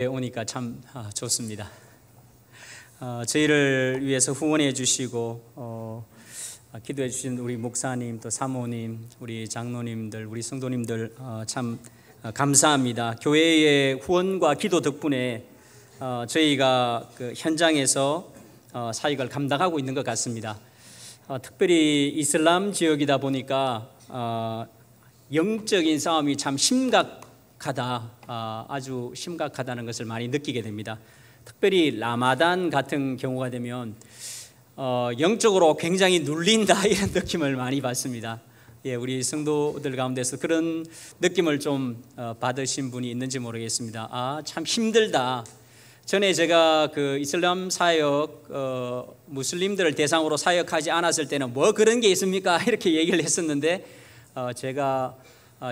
오니까 참 좋습니다. 저희를 위해서 후원해 주시고 기도해 주신 우리 목사님, 또 사모님, 우리 장로님들, 우리 성도님들 참 감사합니다. 교회의 후원과 기도 덕분에 저희가 그 현장에서 사역을 감당하고 있는 것 같습니다. 특별히 이슬람 지역이다 보니까 영적인 싸움이 참 아주 심각하다는 것을 많이 느끼게 됩니다. 특별히 라마단 같은 경우가 되면 영적으로 굉장히 눌린다 이런 느낌을 많이 받습니다. 우리 성도들 가운데서 그런 느낌을 좀 받으신 분이 있는지 모르겠습니다. 참 힘들다. 전에 제가 그 이슬람 사역 무슬림들을 대상으로 사역하지 않았을 때는 뭐 그런 게 있습니까? 이렇게 얘기를 했었는데 제가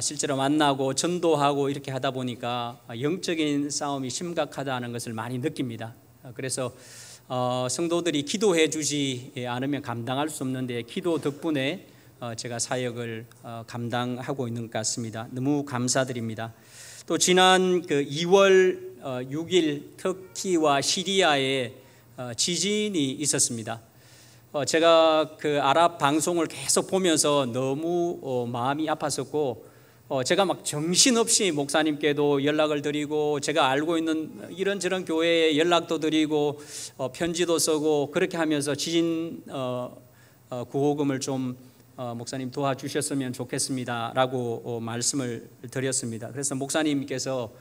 실제로 만나고 전도하고 이렇게 하다 보니까 영적인 싸움이 심각하다는 것을 많이 느낍니다. 그래서 성도들이 기도해 주지 않으면 감당할 수 없는데 기도 덕분에 제가 사역을 감당하고 있는 것 같습니다. 너무 감사드립니다. 또 지난 그 2월 6일 터키와 시리아에 지진이 있었습니다. 제가 그 아랍 방송을 계속 보면서 너무 마음이 아팠었고 제가 막 정신없이 목사님께도 연락을 드리고 제가 알고 있는 이런저런 교회에 연락도 드리고 편지도 쓰고 그렇게 하면서 지진 구호금을 좀 목사님 도와주셨으면 좋겠습니다 라고 말씀을 드렸습니다. 그래서 목사님께서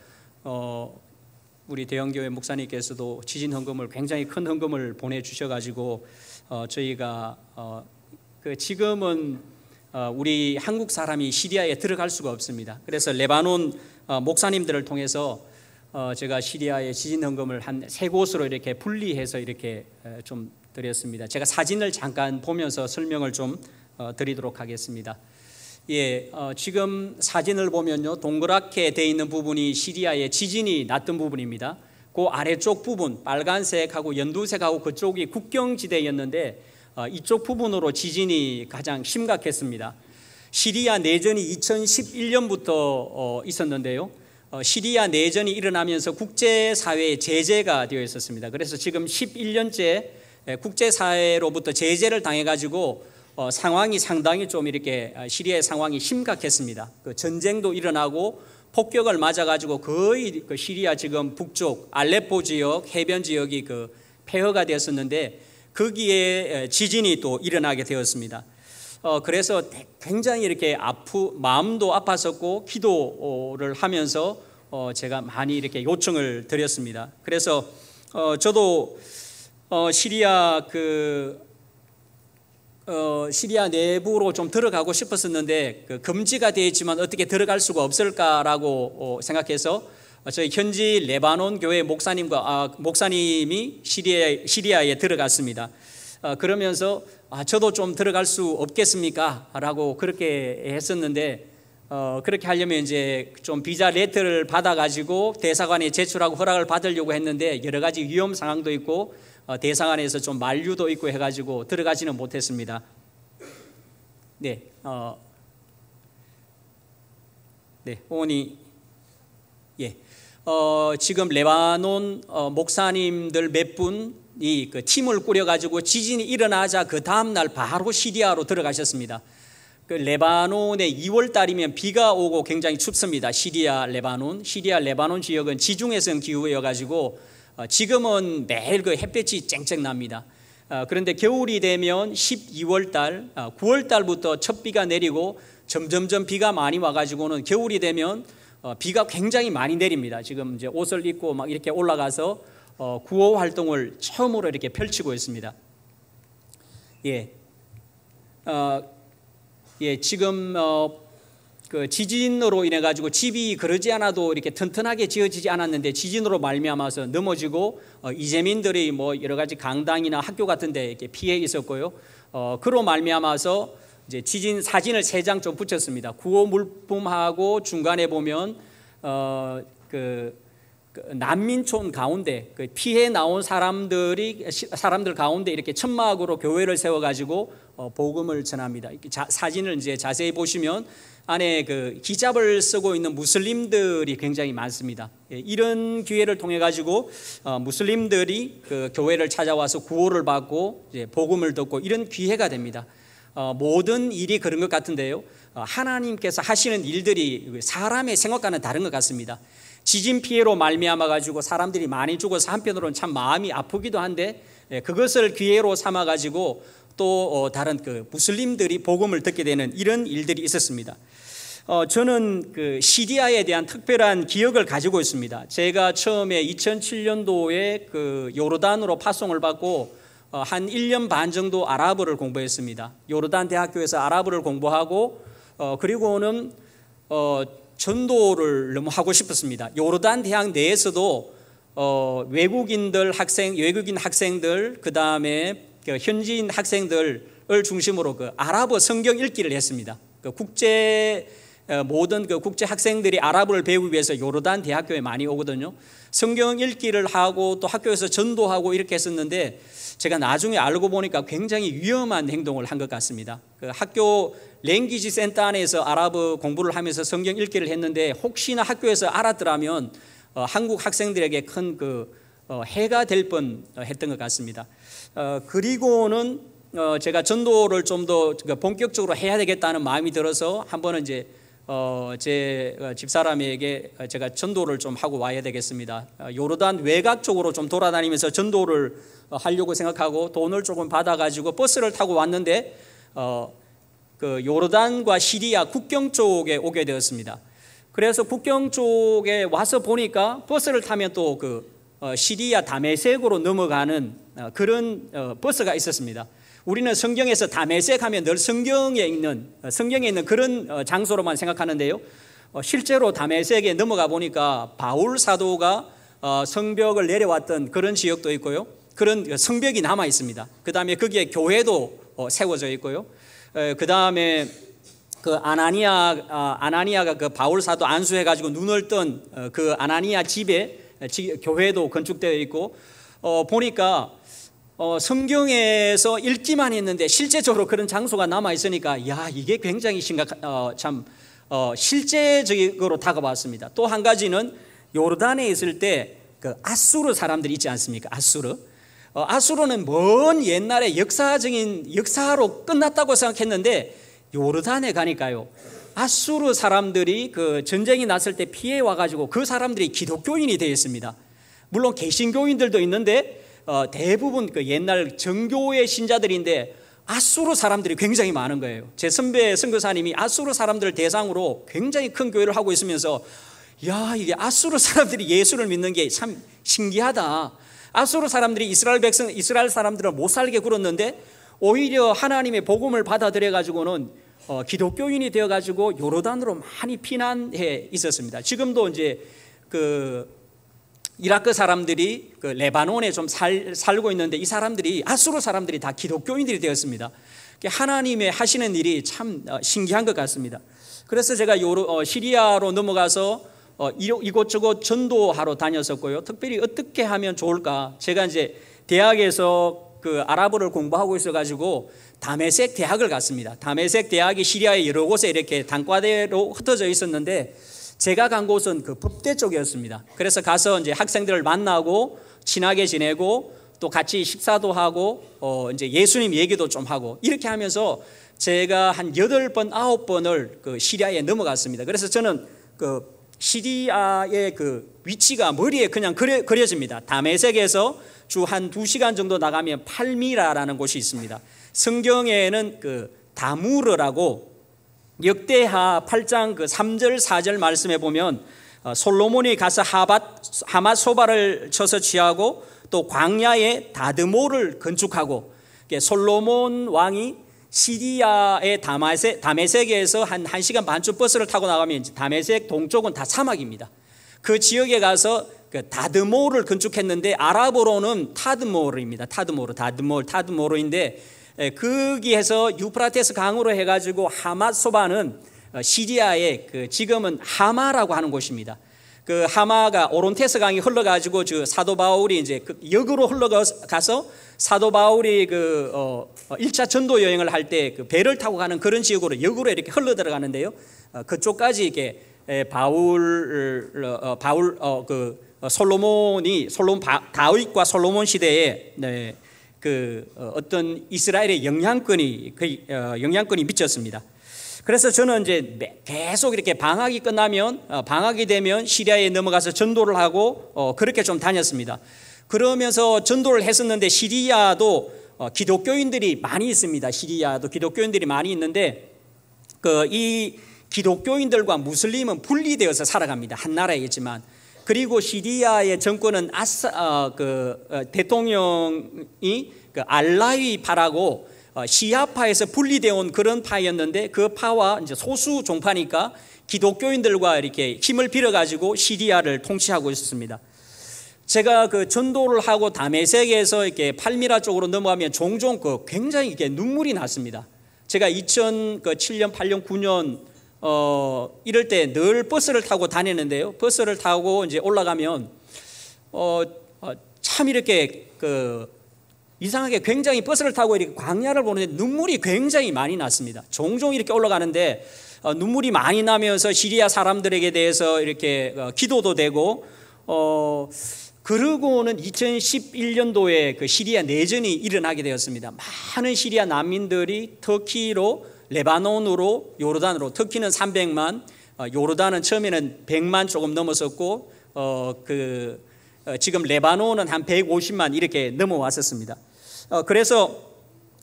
우리 대형교회 목사님께서도 지진 헌금을 굉장히 큰 헌금을 보내주셔가지고 저희가 지금은 우리 한국 사람이 시리아에 들어갈 수가 없습니다. 그래서 레바논 목사님들을 통해서 제가 시리아의 지진 헌금을 한 3곳으로 이렇게 분리해서 이렇게 좀 드렸습니다. 제가 사진을 잠깐 보면서 설명을 좀 드리도록 하겠습니다. 지금 사진을 보면요, 동그랗게 되어 있는 부분이 시리아에 지진이 났던 부분입니다. 그 아래쪽 부분 빨간색하고 연두색하고 그쪽이 국경지대였는데 이쪽 부분으로 지진이 가장 심각했습니다. 시리아 내전이 2011년부터 있었는데요. 시리아 내전이 일어나면서 국제사회에 제재가 되어 있었습니다. 그래서 지금 11년째 국제사회로부터 제재를 당해가지고 상황이 상당히 좀 이렇게 시리아의 상황이 심각했습니다. 그 전쟁도 일어나고 폭격을 맞아가지고 거의 그 시리아 지금 북쪽 알레포 지역, 해변 지역이 그 폐허가 되었었는데 거기에 지진이 또 일어나게 되었습니다. 그래서 굉장히 이렇게 마음도 아팠었고 기도를 하면서 제가 많이 이렇게 요청을 드렸습니다. 그래서 저도 시리아 내부로 좀 들어가고 싶었었는데 금지가 되어 있지만 어떻게 들어갈 수가 없을까라고 생각해서 저희 현지 레바논 교회 목사님이 시리아에 들어갔습니다. 그러면서 저도 좀 들어갈 수 없겠습니까? 라고 그렇게 했었는데 그렇게 하려면 이제 좀 비자 레터를 받아가지고 대사관에 제출하고 허락을 받으려고 했는데 여러 가지 위험 상황도 있고 대사관에서 좀 만류도 있고 해가지고 들어가지는 못했습니다. 지금 레바논 목사님들 몇 분이 그 팀을 꾸려가지고 지진이 일어나자 그 다음날 바로 시리아로 들어가셨습니다. 그 레바논에 2월 달이면 비가 오고 굉장히 춥습니다. 시리아 레바논 지역은 지중해성 기후여가지고 지금은 매일 그 햇볕이 쨍쨍 납니다. 그런데 겨울이 되면 12월 달, 9월 달부터 첫 비가 내리고 점점점 비가 많이 와가지고는 겨울이 되면 비가 굉장히 많이 내립니다. 지금 이제 옷을 입고 막 이렇게 올라가서 구호 활동을 처음으로 이렇게 펼치고 있습니다. 지금 그 지진으로 인해 가지고 집이 그러지 않아도 이렇게 튼튼하게 지어지지 않았는데 지진으로 말미암아서 넘어지고 이재민들이 뭐 여러 가지 강당이나 학교 같은데 이렇게 피해 있었고요. 그로 말미암아서 이제 지진 사진을 3장 좀 붙였습니다. 구호 물품하고 중간에 보면 난민촌 가운데 피해 나온 사람들 가운데 이렇게 천막으로 교회를 세워가지고 복음을 전합니다. 사진을 이제 자세히 보시면 안에 그 히잡을 쓰고 있는 무슬림들이 굉장히 많습니다. 이런 기회를 통해 가지고 무슬림들이 그 교회를 찾아와서 구호를 받고 이제 복음을 듣고 이런 기회가 됩니다. 모든 일이 그런 것 같은데요. 하나님께서 하시는 일들이 사람의 생각과는 다른 것 같습니다. 지진 피해로 말미암아 가지고 사람들이 많이 죽어서 한편으로는 참 마음이 아프기도 한데 그것을 기회로 삼아 가지고 또 다른 그 무슬림들이 복음을 듣게 되는 이런 일들이 있었습니다. 저는 그 시리아에 대한 특별한 기억을 가지고 있습니다. 제가 처음에 2007년도에 그 요르단으로 파송을 받고 한 1년 반 정도 아랍어를 공부했습니다. 요르단 대학교에서 아랍어를 공부하고 그리고는 전도를 너무 하고 싶었습니다. 요르단 대학 내에서도 외국인 학생들 그 다음에 현지인 학생들을 중심으로 그 아랍어 성경 읽기를 했습니다. 모든 국제 학생들이 아랍어를 배우기 위해서 요르단 대학교에 많이 오거든요. 성경 읽기를 하고 또 학교에서 전도하고 이렇게 했었는데 제가 나중에 알고 보니까 굉장히 위험한 행동을 한 것 같습니다. 그 학교 랭귀지 센터 안에서 아랍어 공부를 하면서 성경 읽기를 했는데 혹시나 학교에서 알았더라면 한국 학생들에게 큰 해가 될 뻔했던 것 같습니다. 그리고는 제가 전도를 좀 더 본격적으로 해야 되겠다는 마음이 들어서 한 번은 이제 제 집사람에게 제가 전도를 좀 하고 와야 되겠습니다. 요르단 외곽 쪽으로 좀 돌아다니면서 전도를 하려고 생각하고 돈을 조금 받아가지고 버스를 타고 왔는데 그 요르단과 시리아 국경 쪽에 오게 되었습니다. 그래서 국경 쪽에 와서 보니까 버스를 타면 또 시리아 다메섹으로 넘어가는 그런 버스가 있었습니다. 우리는 성경에서 다메섹 하면 늘 성경에 있는 그런 장소로만 생각하는데요. 실제로 다메섹에 넘어가 보니까 바울 사도가 성벽을 내려왔던 그런 지역도 있고요. 그런 성벽이 남아 있습니다. 그 다음에 거기에 교회도 세워져 있고요. 그 다음에 그 아나니아가 그 바울 사도 안수해가지고 눈을 뜬 그 아나니아 집에 교회도 건축되어 있고 보니까 성경에서 읽기만 했는데 실제적으로 그런 장소가 남아 있으니까 야 이게 굉장히 실제적으로 다가왔습니다. 또 한 가지는 요르단에 있을 때 그 아수르 사람들이 있지 않습니까? 아수르는 먼 옛날에 역사로 끝났다고 생각했는데 요르단에 가니까요. 아수르 사람들이 그 전쟁이 났을 때 피해 와가지고 그 사람들이 기독교인이 되어 있습니다. 물론 개신교인들도 있는데 대부분 그 옛날 정교의 신자들인데 아수르 사람들이 굉장히 많은 거예요. 제 선배 선교사님이 아수르 사람들을 대상으로 굉장히 큰 교회를 하고 있으면서 야 이게 아수르 사람들이 예수를 믿는 게 참 신기하다. 아수르 사람들이 이스라엘 사람들을 못 살게 굴었는데 오히려 하나님의 복음을 받아들여 가지고는 기독교인이 되어 가지고 요르단으로 많이 피난해 있었습니다. 지금도 이제 그 이라크 사람들이 그 레바논에 좀 살고 있는데 이 사람들이 아수르 사람들이 다 기독교인들이 되었습니다. 하나님의 하시는 일이 참 신기한 것 같습니다. 그래서 제가 시리아로 넘어가서 이곳저곳 전도하러 다녔었고요. 특별히 어떻게 하면 좋을까? 제가 이제 대학에서 그 아랍어를 공부하고 있어가지고 다메섹 대학을 갔습니다. 다메섹 대학이 시리아의 여러 곳에 이렇게 단과대로 흩어져 있었는데 제가 간 곳은 그 법대 쪽이었습니다. 그래서 가서 이제 학생들을 만나고 친하게 지내고 또 같이 식사도 하고 이제 예수님 얘기도 좀 하고 이렇게 하면서 제가 한 8번, 9번을 그 시리아에 넘어갔습니다. 그래서 저는 그 시리아의 그 위치가 머리에 그냥 그려집니다. 다메섹에서 주 한 2시간 정도 나가면 팔미라라는 곳이 있습니다. 성경에는 그 다무르라고 역대하 8장 그 3절 4절 말씀에 보면 솔로몬이 가서 하맛 소바를 쳐서 취하고 또 광야에 다드모를 건축하고 솔로몬 왕이 시리아의 다메섹에서 한 1시간 반쯤 버스를 타고 나가면 다메섹 동쪽은 다 사막입니다. 그 지역에 가서 그 다드모를 건축했는데 아랍어로는 타드모르입니다. 타드모르인데 거기에서 유프라테스 강으로 해가지고 하맛 소바는 시리아의 그 지금은 하마라고 하는 곳입니다. 그 하마가 오론테스 강이 흘러가지고 저 사도 바울이 이제 그 역으로 흘러가서 사도 바울이 그 1차 전도 여행을 할 때 그 배를 타고 가는 그런 지역으로 역으로 이렇게 흘러 들어가는데요. 그쪽까지 이렇게 다윗과 솔로몬 시대에 네, 그 어떤 이스라엘의 영향권이 미쳤습니다. 그래서 저는 이제 계속 이렇게 방학이 끝나면 방학이 되면 시리아에 넘어가서 전도를 하고 그렇게 좀 다녔습니다. 그러면서 전도를 했었는데 시리아도 기독교인들이 많이 있습니다. 시리아도 기독교인들이 많이 있는데 이 기독교인들과 무슬림은 분리되어서 살아갑니다. 한 나라에 있지만. 그리고 시리아의 정권은 대통령이 알라위 파라고 시아파에서 분리되어 온 그런 파였는데 그 파와 이제 소수 종파니까 기독교인들과 이렇게 힘을 빌어가지고 시리아를 통치하고 있었습니다. 제가 그 전도를 하고 다메섹에서 이렇게 팔미라 쪽으로 넘어가면 종종 굉장히 이렇게 눈물이 났습니다. 제가 2007년, 8년, 9년 이럴 때 늘 버스를 타고 다니는데요. 버스를 타고 이제 올라가면 참 이렇게 이상하게 굉장히 버스를 타고 이렇게 광야를 보는데 눈물이 굉장히 많이 났습니다. 종종 이렇게 올라가는데 눈물이 많이 나면서 시리아 사람들에게 대해서 이렇게 기도도 되고 그러고는 2011년도에 그 시리아 내전이 일어나게 되었습니다. 많은 시리아 난민들이 터키로, 레바논으로, 요르단으로, 터키는 300만, 요르단은 처음에는 100만 조금 넘었었고 지금 레바논은 한 150만 이렇게 넘어왔었습니다. 그래서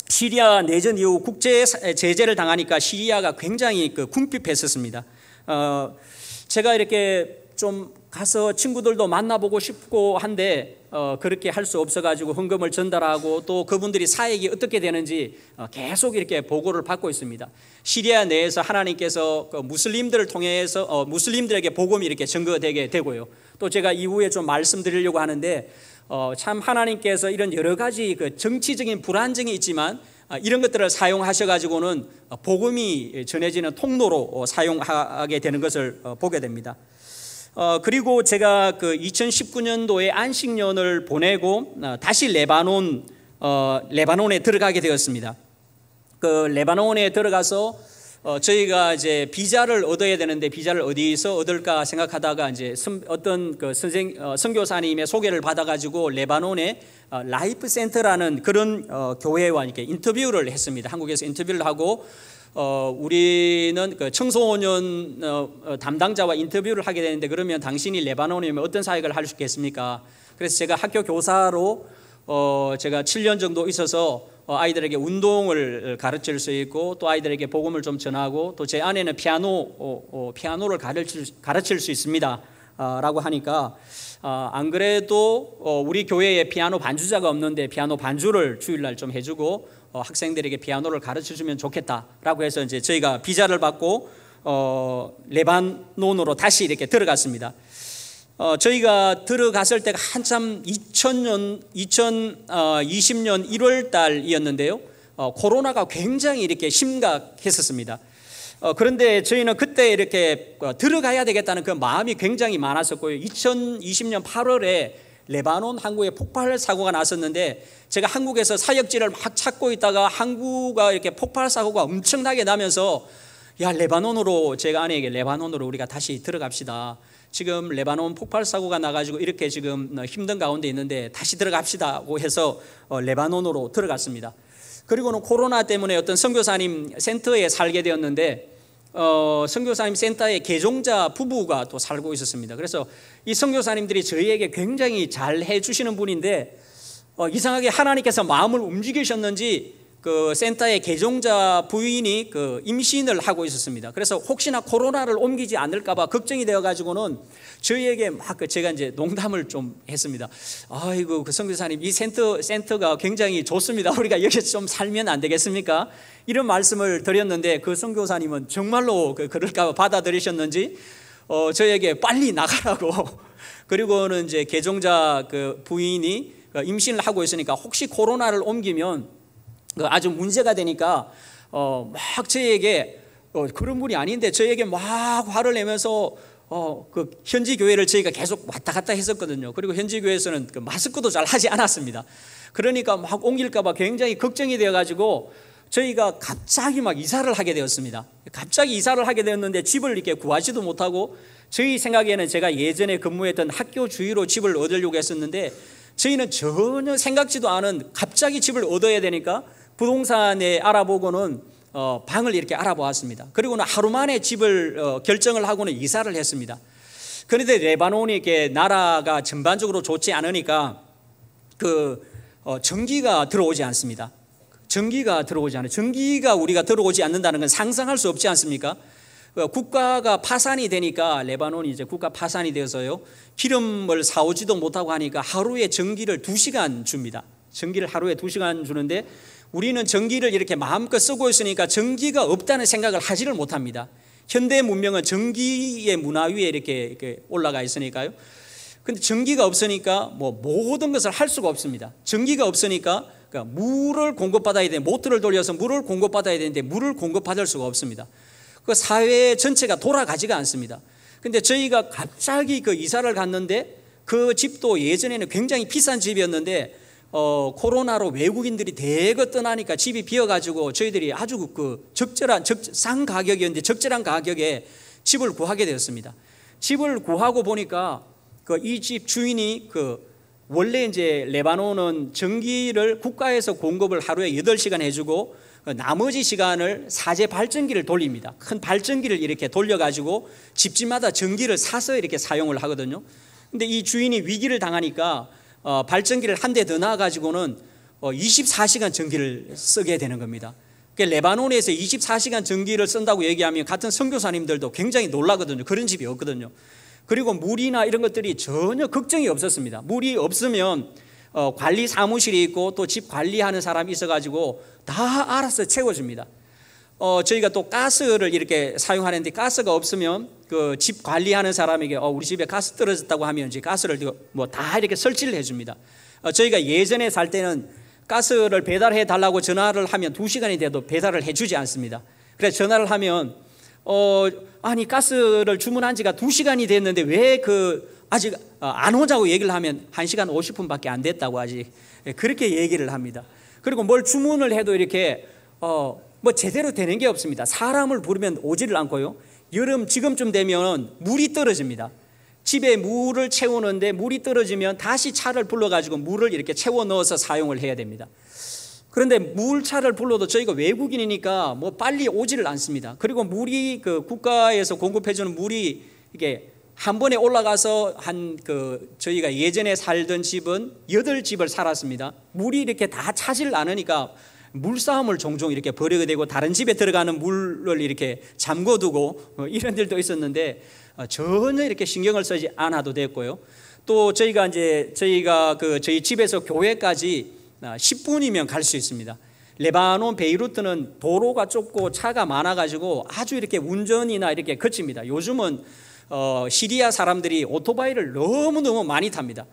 시리아 내전 이후 국제 제재를 당하니까 시리아가 굉장히 궁핍했었습니다. 제가 이렇게 좀 가서 친구들도 만나보고 싶고 한데 그렇게 할 수 없어가지고 헌금을 전달하고 또 그분들이 사역이 어떻게 되는지 계속 이렇게 보고를 받고 있습니다. 시리아 내에서 하나님께서 무슬림들을 통해서 무슬림들에게 복음이 이렇게 증거되게 되고요. 또 제가 이후에 좀 말씀드리려고 하는데 참 하나님께서 이런 여러 가지 정치적인 불안정이 있지만 이런 것들을 사용하셔가지고는 복음이 전해지는 통로로 사용하게 되는 것을 보게 됩니다. 그리고 제가 2019년도에 안식년을 보내고 다시 레바논에 들어가게 되었습니다. 레바논에 들어가서 저희가 이제 비자를 얻어야 되는데 비자를 어디서 얻을까 생각하다가 이제 어떤 선교사님의 소개를 받아가지고 레바논의 라이프 센터라는 그런 교회와 이렇게 인터뷰를 했습니다. 한국에서 인터뷰를 하고 우리는 청소년 담당자와 인터뷰를 하게 되는데 그러면 당신이 레바논이면 어떤 사역을 할 수 있겠습니까? 그래서 제가 학교 교사로 제가 7년 정도 있어서 아이들에게 운동을 가르칠 수 있고 또 아이들에게 복음을 좀 전하고 또 제 아내는 피아노를 가르칠 수 있습니다 라고 하니까 안 그래도 우리 교회에 피아노 반주자가 없는데 피아노 반주를 주일날 좀 해주고 학생들에게 피아노를 가르쳐주면 좋겠다라고 해서 이제 저희가 비자를 받고 레바논으로 다시 이렇게 들어갔습니다. 저희가 들어갔을 때가 한참 2020년 1월 달이었는데요. 코로나가 굉장히 이렇게 심각했었습니다. 그런데 저희는 그때 이렇게 들어가야 되겠다는 그 마음이 굉장히 많았었고요. 2020년 8월에 레바논 항구에 폭발 사고가 났었는데 제가 한국에서 사역지를 막 찾고 있다가 항구가 이렇게 폭발 사고가 엄청나게 나면서 야 레바논으로 제가 아내에게 레바논으로 우리가 다시 들어갑시다. 지금 레바논 폭발 사고가 나가지고 이렇게 지금 힘든 가운데 있는데 다시 들어갑시다고 해서 레바논으로 들어갔습니다. 그리고는 코로나 때문에 어떤 선교사님 센터에 살게 되었는데 선교사님 센터에 개종자 부부가 또 살고 있었습니다. 그래서 이 선교사님들이 저희에게 굉장히 잘 해주시는 분인데 이상하게 하나님께서 마음을 움직이셨는지 그 센터의 개종자 부인이 임신을 하고 있었습니다. 그래서 혹시나 코로나를 옮기지 않을까봐 걱정이 되어가지고는 저희에게 막 제가 이제 농담을 좀 했습니다. 아이고 그 선교사님 이 센터가 굉장히 좋습니다. 우리가 여기서 좀 살면 안 되겠습니까? 이런 말씀을 드렸는데 그 선교사님은 정말로 그럴까 받아들이셨는지 저희에게 빨리 나가라고 그리고는 이제 개종자 부인이 임신을 하고 있으니까 혹시 코로나를 옮기면 아주 문제가 되니까 막 저희에게 그런 분이 아닌데 저희에게 막 화를 내면서 그 현지 교회를 저희가 계속 왔다 갔다 했었거든요. 그리고 현지 교회에서는 그 마스크도 잘 하지 않았습니다. 그러니까 막 옮길까봐 굉장히 걱정이 되어가지고 저희가 갑자기 막 이사를 하게 되었습니다. 갑자기 이사를 하게 되었는데 집을 이렇게 구하지도 못하고, 저희 생각에는 제가 예전에 근무했던 학교 주위로 집을 얻으려고 했었는데 저희는 전혀 생각지도 않은 갑자기 집을 얻어야 되니까 부동산에 알아보고는 방을 이렇게 알아보았습니다. 그리고는 하루 만에 집을 결정을 하고는 이사를 했습니다. 그런데 레바논이 이렇게 나라가 전반적으로 좋지 않으니까 전기가 들어오지 않습니다. 전기가 우리가 들어오지 않는다는 건 상상할 수 없지 않습니까? 국가가 파산이 되니까, 레바논이 이제 국가 파산이 되어서요, 기름을 사오지도 못하고 하니까 하루에 전기를 2시간 줍니다. 전기를 하루에 2시간 주는데 우리는 전기를 이렇게 마음껏 쓰고 있으니까 전기가 없다는 생각을 하지를 못합니다. 현대 문명은 전기의 문화 위에 이렇게 올라가 있으니까요. 근데 전기가 없으니까 모든 것을 할 수가 없습니다. 전기가 없으니까 물을 공급받아야 되는데, 모터를 돌려서 물을 공급받아야 되는데 물을 공급받을 수가 없습니다. 그 사회 전체가 돌아가지가 않습니다. 근데 저희가 갑자기 그 이사를 갔는데, 그 집도 예전에는 굉장히 비싼 집이었는데 코로나로 외국인들이 대거 떠나니까 집이 비어가지고 저희들이 아주 싼 가격이었는데 적절한 가격에 집을 구하게 되었습니다. 집을 구하고 보니까 이 집 주인이 원래 이제 레바논은 전기를 국가에서 공급을 하루에 8시간 해주고 나머지 시간을 사제 발전기를 돌립니다. 큰 발전기를 이렇게 돌려가지고 집집마다 전기를 사서 이렇게 사용을 하거든요. 근데 이 주인이 위기를 당하니까 발전기를 한 대 더 놔가지고는 24시간 전기를 쓰게 되는 겁니다. 레바논에서 24시간 전기를 쓴다고 얘기하면 같은 선교사님들도 굉장히 놀라거든요. 그런 집이 없거든요. 그리고 물이나 이런 것들이 전혀 걱정이 없었습니다. 물이 없으면 관리 사무실이 있고 또 집 관리하는 사람이 있어가지고 다 알아서 채워줍니다. 저희가 또 가스를 이렇게 사용하는데, 가스가 없으면 그 집 관리하는 사람에게 우리 집에 가스 떨어졌다고 하면 이제 가스를 다 이렇게 설치를 해줍니다. 저희가 예전에 살 때는 가스를 배달해 달라고 전화를 하면 2시간이 돼도 배달을 해주지 않습니다. 그래서 전화를 하면 아니 가스를 주문한 지가 2시간이 됐는데 왜 아직 안 오자고 얘기를 하면 1시간 50분밖에 안 됐다고 아직 그렇게 얘기를 합니다. 그리고 뭘 주문을 해도 이렇게 제대로 되는 게 없습니다. 사람을 부르면 오지를 않고요. 여름 지금쯤 되면 물이 떨어집니다. 집에 물을 채우는데 물이 떨어지면 다시 차를 불러가지고 물을 이렇게 채워 넣어서 사용을 해야 됩니다. 그런데 물차를 불러도 저희가 외국인이니까 빨리 오지를 않습니다. 그리고 물이 국가에서 공급해주는 물이 이게 한 번에 올라가서 저희가 예전에 살던 집은 8집을 살았습니다. 물이 이렇게 다 차질 않으니까 물싸움을 종종 이렇게 벌이게 되고 다른 집에 들어가는 물을 이렇게 잠궈두고 이런 일도 있었는데 전혀 이렇게 신경을 쓰지 않아도 됐고요. 또 저희 집에서 교회까지 10분이면 갈 수 있습니다. 레바논 베이루트는 도로가 좁고 차가 많아가지고 아주 이렇게 운전이나 이렇게 거칩니다. 요즘은 시리아 사람들이 오토바이를 너무너무 많이 탑니다.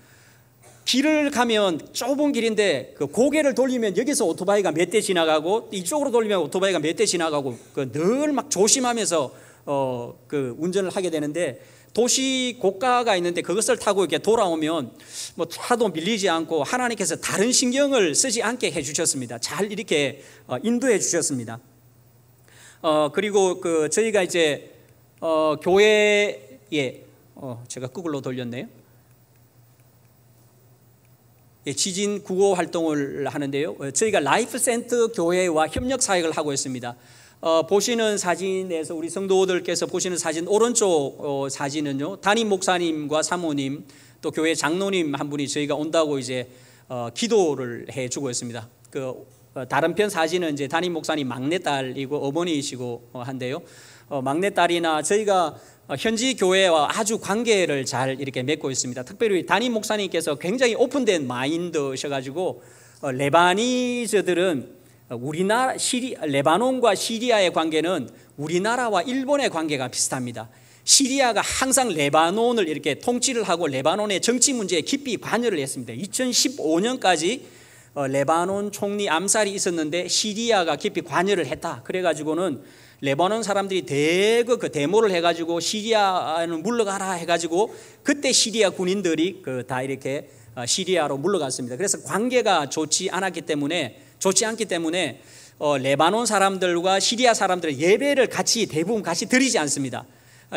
길을 가면 좁은 길인데 고개를 돌리면 여기서 오토바이가 몇 대 지나가고 이쪽으로 돌리면 오토바이가 몇 대 지나가고 늘 막 조심하면서 운전을 하게 되는데, 도시 고가가 있는데 그것을 타고 이렇게 돌아오면 차도 밀리지 않고 하나님께서 다른 신경을 쓰지 않게 해주셨습니다. 잘 이렇게 인도해 주셨습니다. 그리고 저희가 이제 교회에 제가 거꾸로 돌렸네요. 지진 구호 활동을 하는데요. 저희가 라이프센터 교회와 협력 사역을 하고 있습니다. 보시는 사진에서 우리 성도들께서 보시는 사진, 오른쪽 사진은요, 담임 목사님과 사모님 또 교회 장로님 한 분이 저희가 온다고 이제 기도를 해주고 있습니다. 다른 편 사진은 이제 담임 목사님 막내딸이고 어머니이시고 한데요. 막내딸이나 저희가 현지 교회와 아주 관계를 잘 이렇게 맺고 있습니다. 특별히 담임 목사님께서 굉장히 오픈된 마인드셔가지고 레바니저들은 레바논과 시리아의 관계는 우리나라와 일본의 관계가 비슷합니다. 시리아가 항상 레바논을 이렇게 통치를 하고 레바논의 정치 문제에 깊이 관여를 했습니다. 2015년까지 레바논 총리 암살이 있었는데 시리아가 깊이 관여를 했다. 그래가지고는 레바논 사람들이 대거 그 데모를 해가지고 시리아는 물러가라 해가지고 그때 시리아 군인들이 다 이렇게 시리아로 물러갔습니다. 그래서 관계가 좋지 않기 때문에 레바논 사람들과 시리아 사람들의 예배를 대부분 같이 드리지 않습니다.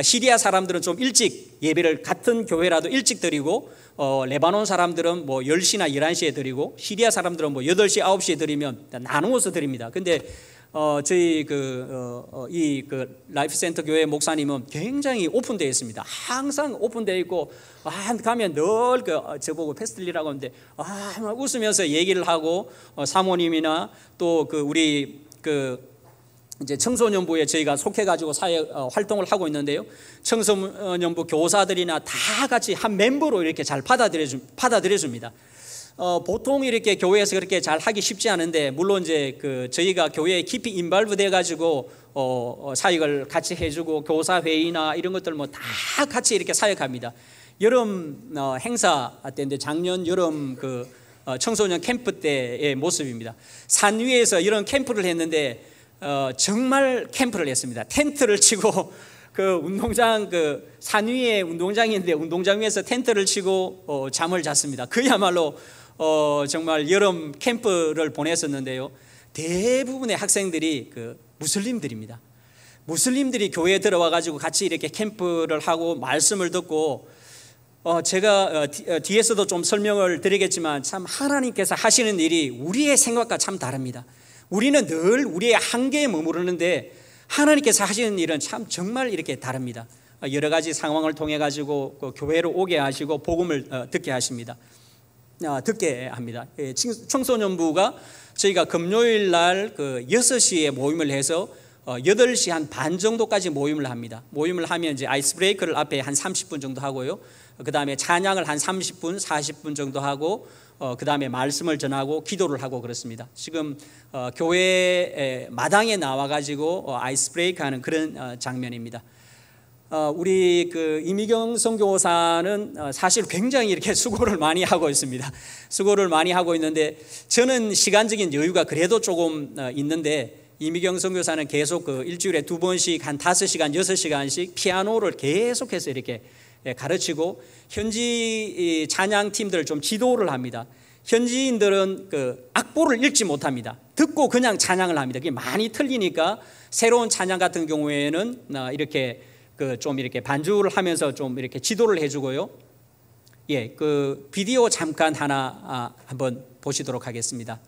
시리아 사람들은 좀 일찍 예배를 같은 교회라도 일찍 드리고 레바논 사람들은 뭐 10시나 11시에 드리고 시리아 사람들은 뭐 8시, 9시에 드리면 나누어서 드립니다. 근데 저희 라이프 센터 교회 목사님은 굉장히 오픈되어 있습니다. 항상 오픈되어 있고 가면 늘 저보고 패스틀리라고 하는데 막 웃으면서 얘기를 하고 사모님이나 또 우리 이제 청소년부에 저희가 속해가지고 사회 활동을 하고 있는데요. 청소년부 교사들이나 다 같이 한 멤버로 이렇게 잘 받아들여줍니다. 보통 이렇게 교회에서 그렇게 잘 하기 쉽지 않은데, 물론 이제 저희가 교회에 깊이 인발브 돼가지고 사역을 같이 해주고 교사 회의나 이런 것들 뭐 다 같이 이렇게 사역합니다. 여름 행사 때인데 작년 여름 청소년 캠프 때의 모습입니다. 산 위에서 이런 캠프를 했는데 정말 캠프를 했습니다. 텐트를 치고 운동장 산 위에 운동장인데 운동장 위에서 텐트를 치고 잠을 잤습니다. 그야말로 정말 여름 캠프를 보냈었는데요. 대부분의 학생들이 무슬림들입니다. 무슬림들이 교회에 들어와 가지고 같이 이렇게 캠프를 하고 말씀을 듣고 제가 뒤에서도 좀 설명을 드리겠지만 참 하나님께서 하시는 일이 우리의 생각과 참 다릅니다. 우리는 늘 우리의 한계에 머무르는데 하나님께서 하시는 일은 참 정말 이렇게 다릅니다. 여러 가지 상황을 통해 가지고 교회로 오게 하시고 복음을 듣게 합니다. 청소년부가 저희가 금요일 날 6시에 모임을 해서 8시 한 반 정도까지 모임을 합니다. 모임을 하면 이제 아이스 브레이크를 앞에 한 30분 정도 하고요. 그 다음에 찬양을 한 30분, 40분 정도 하고 그 다음에 말씀을 전하고 기도를 하고 그렇습니다. 지금 교회 마당에 나와가지고 아이스 브레이크 하는 그런 장면입니다. 우리 이미경 선교사는 사실 굉장히 이렇게 수고를 많이 하고 있습니다. 수고를 많이 하고 있는데 저는 시간적인 여유가 그래도 조금 있는데, 이미경 선교사는 계속 일주일에 2번씩 한 5시간, 6시간씩 피아노를 계속해서 이렇게 가르치고 현지 찬양팀들을 좀 지도를 합니다. 현지인들은 악보를 읽지 못합니다. 듣고 그냥 찬양을 합니다. 그게 많이 틀리니까 새로운 찬양 같은 경우에는 이렇게 좀 이렇게 반주를 하면서 좀 이렇게 지도를 해주고요. 예, 비디오 잠깐 하나 한번 보시도록 하겠습니다.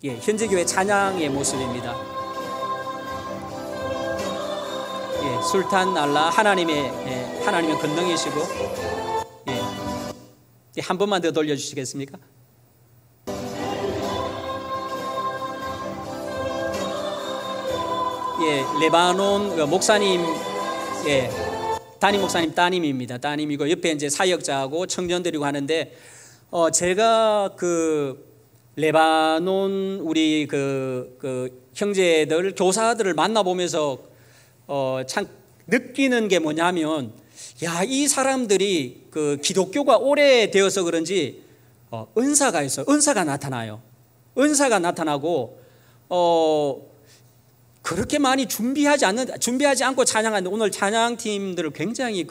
예, 현지 교회 찬양의 모습입니다. 예, 술탄 알라 하나님의 권능이시고, 예, 한 번만 더 돌려주시겠습니까? 예, 레바논 목사님, 예, 담임 목사님 따님입니다. 따님이고 옆에 이제 사역자하고 청년들이고 하는데, 제가 레바논 우리 형제들 교사들을 만나보면서 참 느끼는 게 뭐냐면, 이 사람들이 기독교가 오래되어서 그런지 은사가 있어요. 은사가 나타나요. 은사가 나타나고 그렇게 많이 준비하지 않고 찬양하는데, 오늘 찬양팀들을 굉장히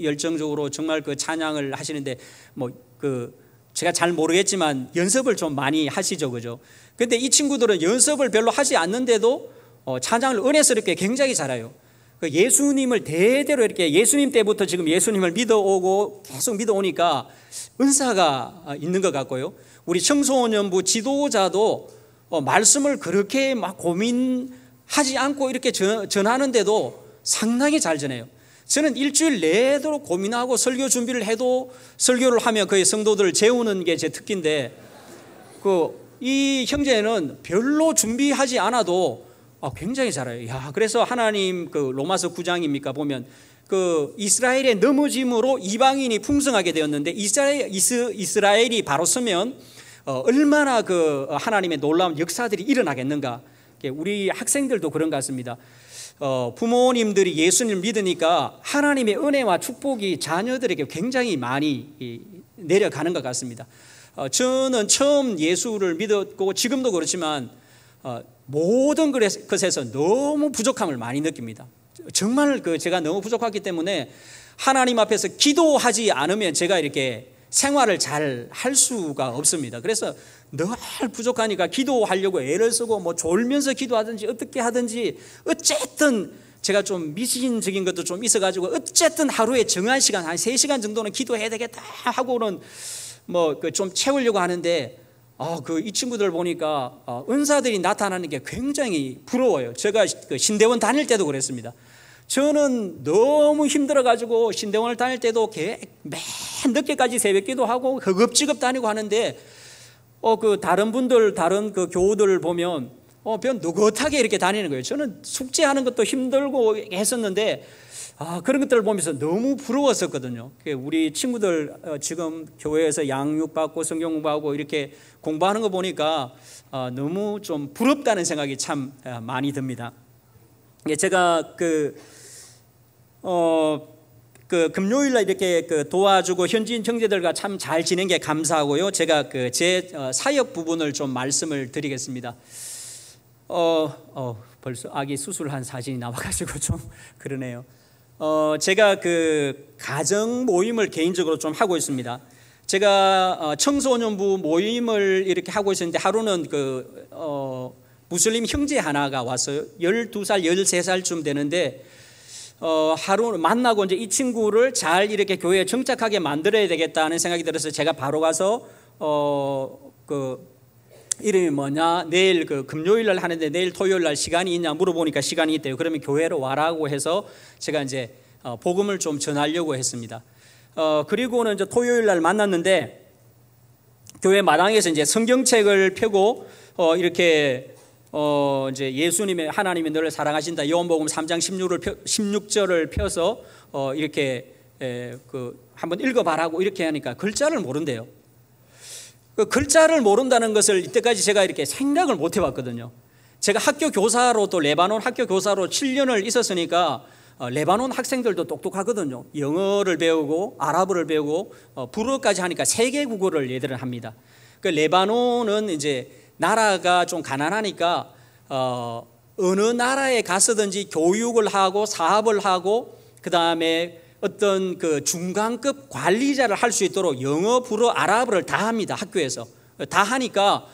열정적으로 정말 찬양을 하시는데, 제가 잘 모르겠지만 연습을 좀 많이 하시죠, 그죠? 근데 이 친구들은 연습을 별로 하지 않는데도 찬양을 은혜스럽게 굉장히 잘해요. 예수님을 대대로 이렇게 예수님 때부터 지금 예수님을 믿어오고 계속 믿어오니까 은사가 있는 것 같고요. 우리 청소년부 지도자도 말씀을 그렇게 막 고민하지 않고 이렇게 전하는데도 상당히 잘 전해요. 저는 일주일 내도록 고민하고 설교 준비를 해도 설교를 하면 거의 성도들을 재우는 게 제 특기인데, 이 형제는 별로 준비하지 않아도 굉장히 잘해요. 그래서 하나님 로마서 9장입니까 보면 이스라엘의 넘어짐으로 이방인이 풍성하게 되었는데, 이스라엘이 바로 서면 얼마나 하나님의 놀라운 역사들이 일어나겠는가. 우리 학생들도 그런 것 같습니다. 부모님들이 예수님을 믿으니까 하나님의 은혜와 축복이 자녀들에게 굉장히 많이 내려가는 것 같습니다. 저는 처음 예수를 믿었고 지금도 그렇지만 모든 것에서 너무 부족함을 많이 느낍니다. 정말 제가 너무 부족하기 때문에 하나님 앞에서 기도하지 않으면 제가 이렇게 생활을 잘 할 수가 없습니다. 그래서 늘 부족하니까 기도하려고 애를 쓰고 뭐 졸면서 기도하든지 어떻게 하든지 어쨌든 제가 좀 미신적인 것도 좀 있어가지고 어쨌든 하루에 정한 시간 한 3시간 정도는 기도해야 되겠다 하고는 뭐 좀 채우려고 하는데 이 친구들 보니까 은사들이 나타나는 게 굉장히 부러워요. 제가 신대원 다닐 때도 그랬습니다. 저는 너무 힘들어가지고 신대원을 다닐 때도 맨 늦게까지 새벽기도 하고 허겁지겁 다니고 하는데 다른 분들 다른 교우들 보면 그냥 느긋하게 이렇게 다니는 거예요. 저는 숙제하는 것도 힘들고 했었는데 그런 것들을 보면서 너무 부러웠었거든요. 우리 친구들 지금 교회에서 양육받고 성경 공부하고 이렇게 공부하는 거 보니까 너무 좀 부럽다는 생각이 참 많이 듭니다. 제가 금요일날 이렇게 도와주고 현지인 형제들과 참 잘 지낸 게 감사하고요. 제가 제 사역 부분을 좀 말씀을 드리겠습니다. 벌써 아기 수술한 사진이 나와가지고 좀 그러네요. 제가 가정 모임을 개인적으로 좀 하고 있습니다. 제가 청소년부 모임을 이렇게 하고 있었는데 하루는 무슬림 형제 하나가 왔어요. 12살, 13살쯤 되는데 하루 만나고 이제 이 친구를 잘 이렇게 교회에 정착하게 만들어야 되겠다는 생각이 들어서 제가 바로 가서 이름이 뭐냐, 내일 금요일 날 하는데 내일 토요일 날 시간이 있냐 물어보니까 시간이 있대요. 그러면 교회로 와라고 해서 제가 이제 복음을 좀 전하려고 했습니다. 그리고는 이제 토요일 날 만났는데 교회 마당에서 이제 성경책을 펴고 이렇게 이제 예수님의 하나님이 너를 사랑하신다 요한복음 3장 16절을 펴서 이렇게 한번 읽어봐라고 이렇게 하니까 글자를 모른대요. 글자를 모른다는 것을 이때까지 제가 이렇게 생각을 못 해봤거든요. 제가 학교 교사로 또 레바논 학교 교사로 7년을 있었으니까 레바논 학생들도 똑똑하거든요. 영어를 배우고 아랍어를 배우고 불어까지 하니까 세계 국어를 얘들은 합니다. 레바논은 이제 나라가 좀 가난하니까 어느 나라에 갔든지 교육을 하고 사업을 하고 그 다음에 어떤 중간급 관리자를 할 수 있도록 영어, 불어, 아랍어를 다 합니다. 학교에서 다 하니까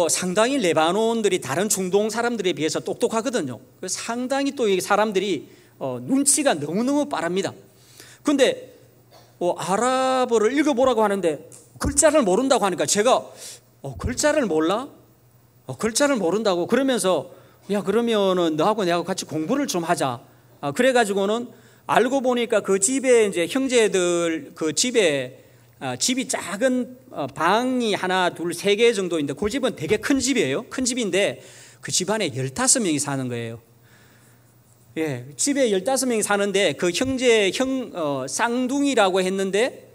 상당히 레바논들이 다른 중동 사람들에 비해서 똑똑하거든요. 상당히 또 이 사람들이 눈치가 너무너무 빠릅니다. 근데 아랍어를 읽어보라고 하는데 글자를 모른다고 하니까 제가 글자를 몰라? 글자를 모른다고 그러면서 야 그러면은 너하고 내하고 같이 공부를 좀 하자. 그래가지고는 알고 보니까 그 집에 이제 형제들 집이 작은 방이 하나 둘 세 개 정도인데 그 집은 되게 큰 집이에요. 큰 집인데 그 집안에 15명이 사는 거예요. 예, 집에 15명이 사는데 그 형제 쌍둥이라고 했는데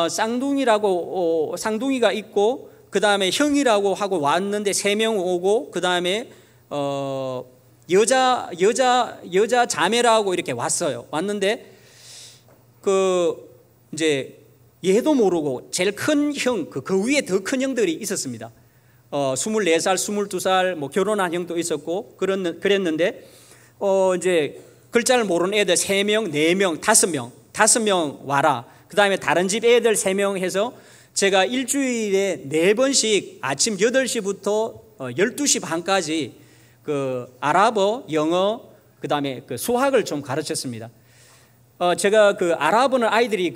쌍둥이가 있고 그 다음에 형이라고 하고 왔는데 3명 오고 그 다음에 여자 자매라고 이렇게 왔는데 이제 얘도 모르고 제일 큰 형 그 위에 더 큰 형들이 있었습니다. 24살, 22살 뭐 결혼한 형도 있었고 그랬는데 이제 글자를 모르는 애들 3명, 4명, 5명 와라. 그 다음에 다른 집 애들 3명 해서 제가 일주일에 4번씩 아침 8시부터 12시 반까지 아랍어, 영어, 그 다음에 수학을 좀 가르쳤습니다. 제가 아랍어는 아이들이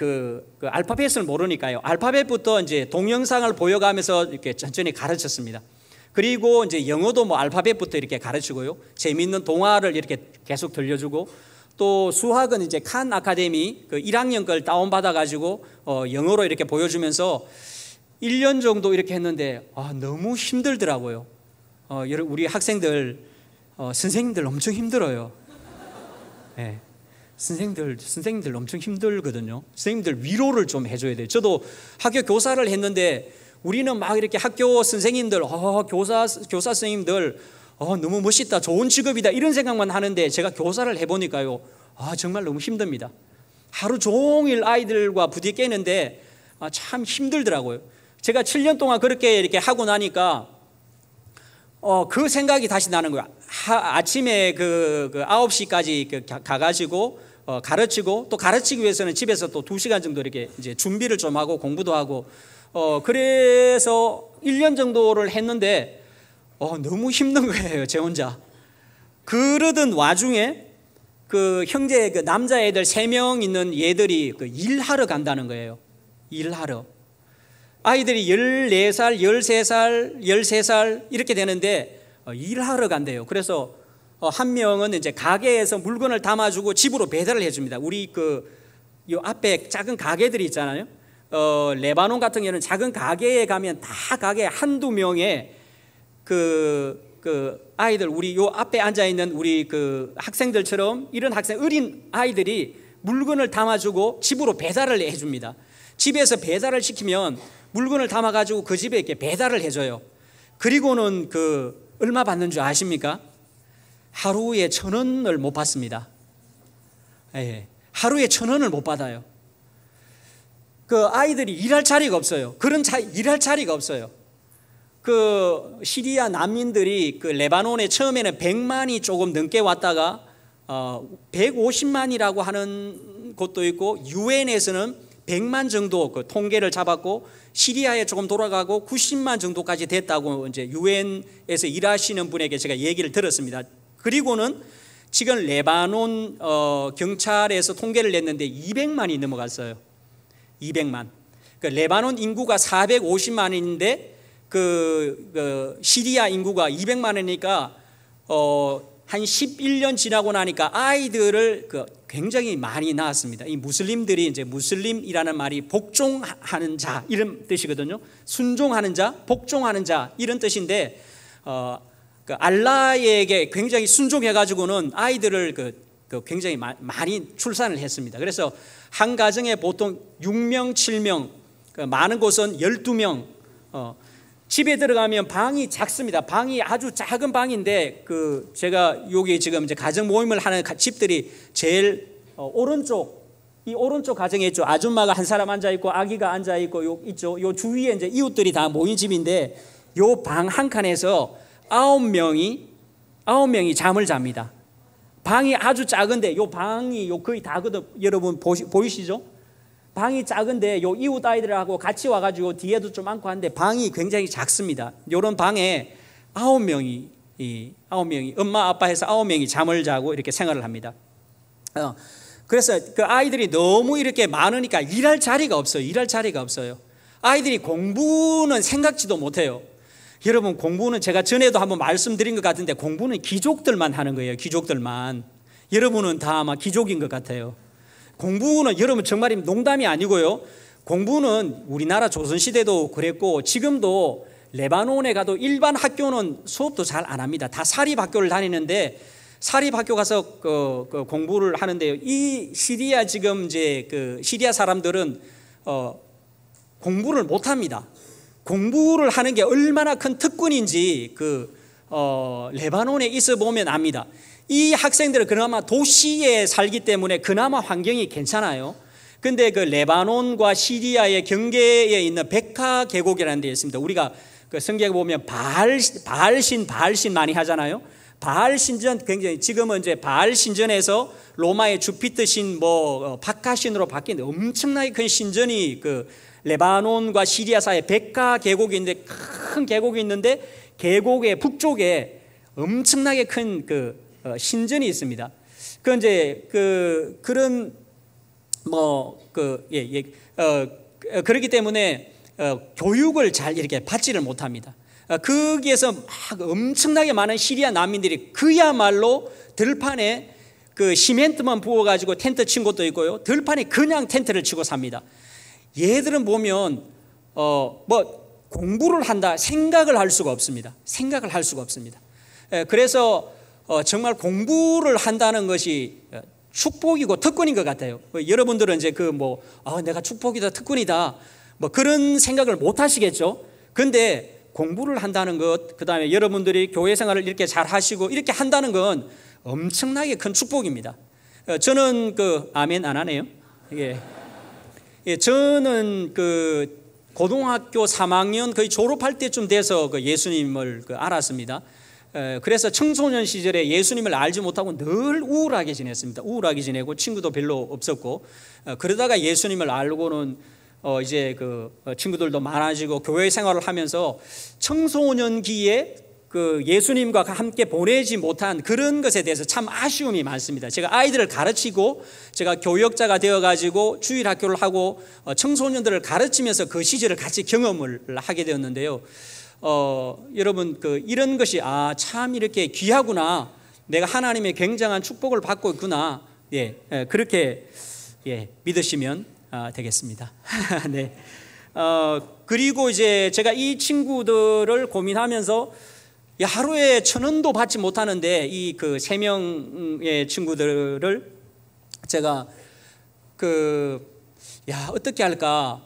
알파벳을 모르니까요. 알파벳부터 이제 동영상을 보여가면서 이렇게 천천히 가르쳤습니다. 그리고 이제 영어도 뭐 알파벳부터 이렇게 가르치고요. 재미있는 동화를 이렇게 계속 들려주고 또 수학은 이제 칸 아카데미 1학년 걸 다운받아가지고 영어로 이렇게 보여주면서 1년 정도 이렇게 했는데 너무 힘들더라고요. 우리 학생들, 선생님들 엄청 힘들어요. 네. 선생님들 엄청 힘들거든요. 선생님들 위로를 좀 해줘야 돼요. 저도 학교 교사를 했는데 우리는 막 이렇게 학교 선생님들, 교사 선생님들, 너무 멋있다, 좋은 직업이다 이런 생각만 하는데 제가 교사를 해보니까요, 정말 너무 힘듭니다. 하루 종일 아이들과 부딪히는데 참 힘들더라고요. 제가 7년 동안 그렇게 이렇게 하고 나니까 그 생각이 다시 나는 거야. 아침에 그 9시까지 가가지고 가르치고, 또 가르치기 위해서는 집에서 또 2시간 정도 이렇게 이제 준비를 좀 하고 공부도 하고, 그래서 1년 정도를 했는데 너무 힘든 거예요, 제 혼자. 그러던 와중에 그 형제, 그 남자애들 3명 있는 얘들이 그 일하러 간다는 거예요. 일하러. 아이들이 14살, 13살, 13살 이렇게 되는데 일하러 간대요. 그래서 한 명은 이제 가게에서 물건을 담아주고 집으로 배달을 해줍니다. 우리 요 앞에 작은 가게들이 있잖아요. 레바논 같은 경우는 작은 가게에 가면 다 가게 한두 명의 그 아이들, 우리 요 앞에 앉아 있는 우리 그 학생들처럼 이런 어린 아이들이 물건을 담아주고 집으로 배달을 해줍니다. 집에서 배달을 시키면 물건을 담아가지고 그 집에 이렇게 배달을 해줘요. 그리고는 얼마 받는 줄 아십니까? 하루에 1,000원을 못 받습니다. 예, 하루에 1,000원을 못 받아요. 그 아이들이 일할 자리가 없어요. 일할 자리가 없어요. 그 시리아 난민들이 그 레바논에 처음에는 100만이 조금 넘게 왔다가 150만이라고 하는 곳도 있고, 유엔에서는 100만 정도 그 통계를 잡았고, 시리아에 조금 돌아가고 90만 정도까지 됐다고 이제 유엔에서 일하시는 분에게 제가 얘기를 들었습니다. 그리고는 지금 레바논 경찰에서 통계를 냈는데 200만이 넘어갔어요. 200만. 그 레바논 인구가 450만인데 그 시리아 인구가 200만이니까 한 11년 지나고 나니까 아이들을 굉장히 많이 낳았습니다. 이 무슬림들이, 이제 무슬림이라는 말이 복종하는 자 이런 뜻이거든요. 순종하는 자, 복종하는 자 이런 뜻인데, 알라에게 굉장히 순종해 가지고는 아이들을 굉장히 많이 출산을 했습니다. 그래서 한 가정에 보통 6명, 7명, 많은 곳은 12명. 집에 들어가면 방이 작습니다. 방이 아주 작은 방인데, 제가 여기 지금 이제 가정 모임을 하는 집들이 제일 이 오른쪽 가정에 있죠. 아줌마가 한 사람 앉아 있고 아기가 앉아 있고 요 주위에 이제 이웃들이 다 모인 집인데, 요 방 한 칸에서 9명이 잠을 잡니다. 방이 아주 작은데, 요 방이 거의 다거든. 여러분 보이시죠? 방이 작은데 요 이웃 아이들하고 같이 와가지고 뒤에도 좀 앉고 하는데 방이 굉장히 작습니다. 요런 방에 9명이 엄마 아빠 해서 9명이 잠을 자고 이렇게 생활을 합니다. 그래서 그 아이들이 너무 이렇게 많으니까 일할 자리가 없어요. 아이들이 공부는 생각지도 못해요. 여러분, 공부는 제가 전에도 한번 말씀드린 것 같은데, 공부는 귀족들만 하는 거예요. 귀족들만. 여러분은 다 아마 귀족인 것 같아요. 공부는 여러분 정말 농담이 아니고요. 공부는 우리나라 조선시대도 그랬고 지금도 레바논에 가도 일반 학교는 수업도 잘 안 합니다. 다 사립학교를 다니는데, 사립학교 가서 공부를 하는데요. 이 시리아 지금 이제 시리아 사람들은 공부를 못 합니다. 공부를 하는 게 얼마나 큰 특권인지 레바논에 있어 보면 압니다. 이 학생들은 그나마 도시에 살기 때문에 그나마 환경이 괜찮아요. 근데 레바논과 시리아의 경계에 있는 베카 계곡이라는 데 있습니다. 우리가 성경에 보면 바알신 많이 하잖아요. 바알 신전, 굉장히 지금은 이제 바알 신전에서 로마의 주피터 신 바카 신으로 바뀐 엄청나게 큰 신전이 레바논과 시리아 사이에 베카 계곡이 있는데, 큰 계곡이 있는데 계곡의 북쪽에 엄청나게 큰 신전이 있습니다. 그렇기 때문에 교육을 잘 이렇게 받지를 못합니다. 거기에서 막 엄청나게 많은 시리아 난민들이 그야말로 들판에 시멘트만 부어가지고 텐트 친 곳도 있고요. 들판에 그냥 텐트를 치고 삽니다. 얘들은 보면 공부를 한다 생각을 할 수가 없습니다. 그래서 정말 공부를 한다는 것이 축복이고 특권인 것 같아요. 여러분들은 이제 내가 축복이다, 특권이다, 그런 생각을 못 하시겠죠. 근데 공부를 한다는 것, 그 다음에 여러분들이 교회 생활을 이렇게 잘 하시고 이렇게 한다는 건 엄청나게 큰 축복입니다. 저는 아멘 안 하네요. 저는 고등학교 3학년 거의 졸업할 때쯤 돼서 예수님을 알았습니다. 그래서 청소년 시절에 예수님을 알지 못하고 늘 우울하게 지냈습니다. 우울하게 지내고 친구도 별로 없었고, 그러다가 예수님을 알고는 이제 친구들도 많아지고 교회 생활을 하면서 청소년기에 그 예수님과 함께 보내지 못한 그런 것에 대해서 참 아쉬움이 많습니다. 제가 아이들을 가르치고 제가 교역자가 되어가지고 주일학교를 하고 청소년들을 가르치면서 그 시절을 같이 경험을 하게 되었는데요. 여러분 이런 것이 참 이렇게 귀하구나, 내가 하나님의 굉장한 축복을 받고 있구나, 그렇게 믿으시면 되겠습니다. 네. 그리고 이제 제가 이 친구들을 고민하면서 하루에 1,000원도 받지 못하는데 이 3명의 친구들을 제가 어떻게 할까?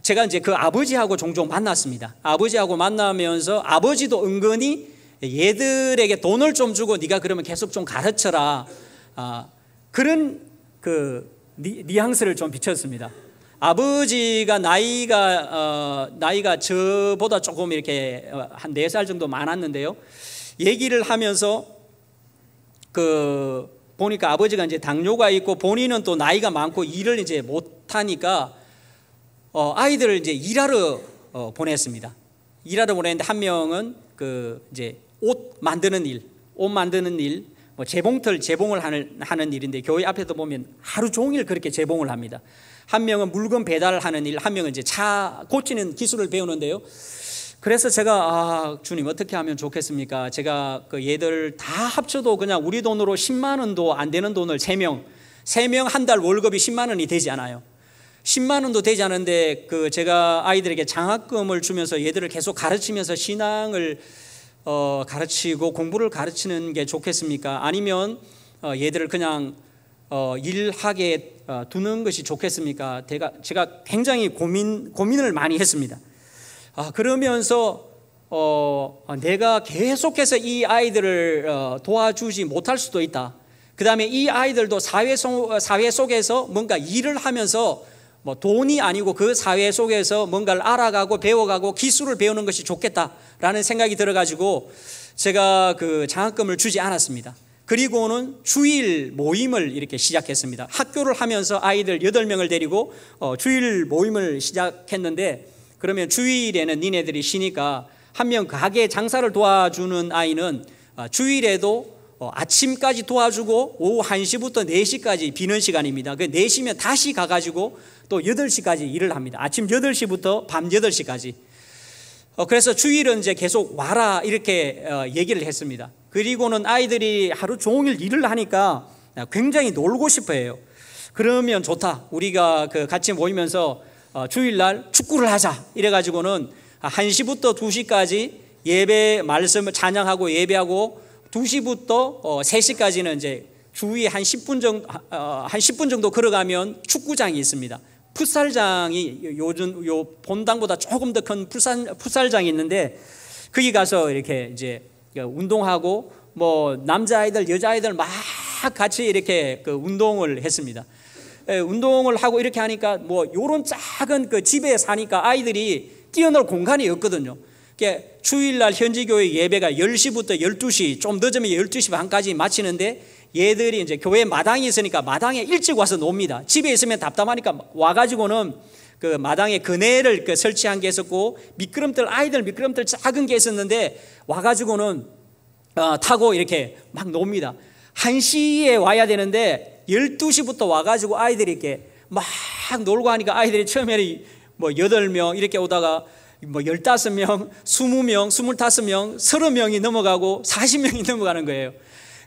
제가 이제 그 아버지하고 종종 만났습니다. 아버지하고 만나면서 아버지도 은근히 얘들에게 돈을 좀 주고 네가 그러면 계속 좀 가르쳐라, 그런 뉘앙스를 좀 비쳤습니다. 아버지가 나이가 저보다 조금 이렇게 한 4살 정도 많았는데요. 얘기를 하면서 보니까 아버지가 이제 당뇨가 있고 본인은 또 나이가 많고 일을 이제 못하니까 아이들을 이제 일하러 보냈습니다. 일하러 보냈는데 한 명은 이제 옷 만드는 일, 뭐 재봉을 하는 일인데 교회 앞에도 보면 하루 종일 그렇게 재봉을 합니다. 한 명은 물건 배달을 하는 일, 한 명은 이제 차 고치는 기술을 배우는데요. 그래서 제가 주님 어떻게 하면 좋겠습니까? 제가 얘들 다 합쳐도 그냥 우리 돈으로 10만 원도 안 되는 돈을 3명 한 달 월급이 10만 원이 되지 않아요. 10만 원도 되지 않은데 제가 아이들에게 장학금을 주면서 얘들을 계속 가르치면서 신앙을 가르치고 공부를 가르치는 게 좋겠습니까? 아니면 얘들을 그냥 일하게 두는 것이 좋겠습니까? 제가 굉장히 고민을 많이 했습니다. 그러면서 내가 계속해서 이 아이들을 도와주지 못할 수도 있다. 그 다음에 이 아이들도 사회 속에서 뭔가 일을 하면서 뭐 돈이 아니고 그 사회 속에서 뭔가를 알아가고 배워가고 기술을 배우는 것이 좋겠다라는 생각이 들어가지고 제가 장학금을 주지 않았습니다. 그리고는 주일 모임을 이렇게 시작했습니다. 학교를 하면서 아이들 8명을 데리고 주일 모임을 시작했는데, 그러면 주일에는 니네들이 쉬니까 한 명 가게 장사를 도와주는 아이는 주일에도 아침까지 도와주고 오후 1시부터 4시까지 비는 시간입니다. 4시면 다시 가가지고 또 8시까지 일을 합니다. 아침 8시부터 밤 8시까지. 그래서 주일은 이제 계속 와라 이렇게 얘기를 했습니다. 그리고는 아이들이 하루 종일 일을 하니까 굉장히 놀고 싶어 해요. 그러면 좋다, 우리가 같이 모이면서 주일날 축구를 하자 이래가지고는 1시부터 2시까지 예배 말씀을 찬양하고 예배하고 2시부터 3시까지는 이제 주위에 한 10분 정도 걸어가면 축구장이 있습니다. 풋살장이 요즘 본당보다 조금 더 큰 풋살장이 있는데 거기 가서 이렇게 이제 운동하고 뭐 남자아이들 여자아이들 막 같이 이렇게 운동을 했습니다. 운동을 하고 이렇게 하니까 뭐 요런 작은 집에 사니까 아이들이 뛰어놀 공간이 없거든요. 주일날 현지교회 예배가 10시부터 12시, 좀 늦으면 12시 반까지 마치는데 얘들이 이제 교회 마당이 있으니까 마당에 일찍 와서 놉니다. 집에 있으면 답답하니까 와가지고는 마당에 그네를 설치한 게 있었고 아이들 미끄럼틀 작은 게 있었는데 와가지고는 타고 이렇게 막 놉니다. 1시에 와야 되는데 12시부터 와가지고 아이들이 이렇게 막 놀고 하니까 아이들이 처음에는 뭐 8명 이렇게 오다가 뭐 15명, 20명, 25명, 30명이 넘어가고 40명이 넘어가는 거예요.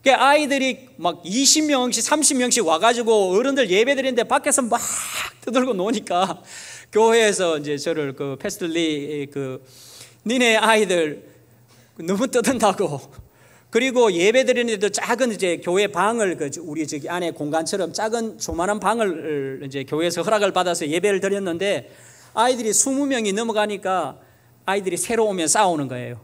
그러니까 아이들이 막 20명씩 30명씩 와가지고 어른들 예배 드리는데 밖에서 막 떠들고 노니까 교회에서 이제 저를 패스터리 니네 아이들 너무 떠든다고, 그리고 예배 드리는데도 작은 이제 교회 방을 우리 저기 안에 공간처럼 작은 조만한 방을 이제 교회에서 허락을 받아서 예배를 드렸는데 아이들이 20명이 넘어가니까 아이들이 새로 오면 싸우는 거예요.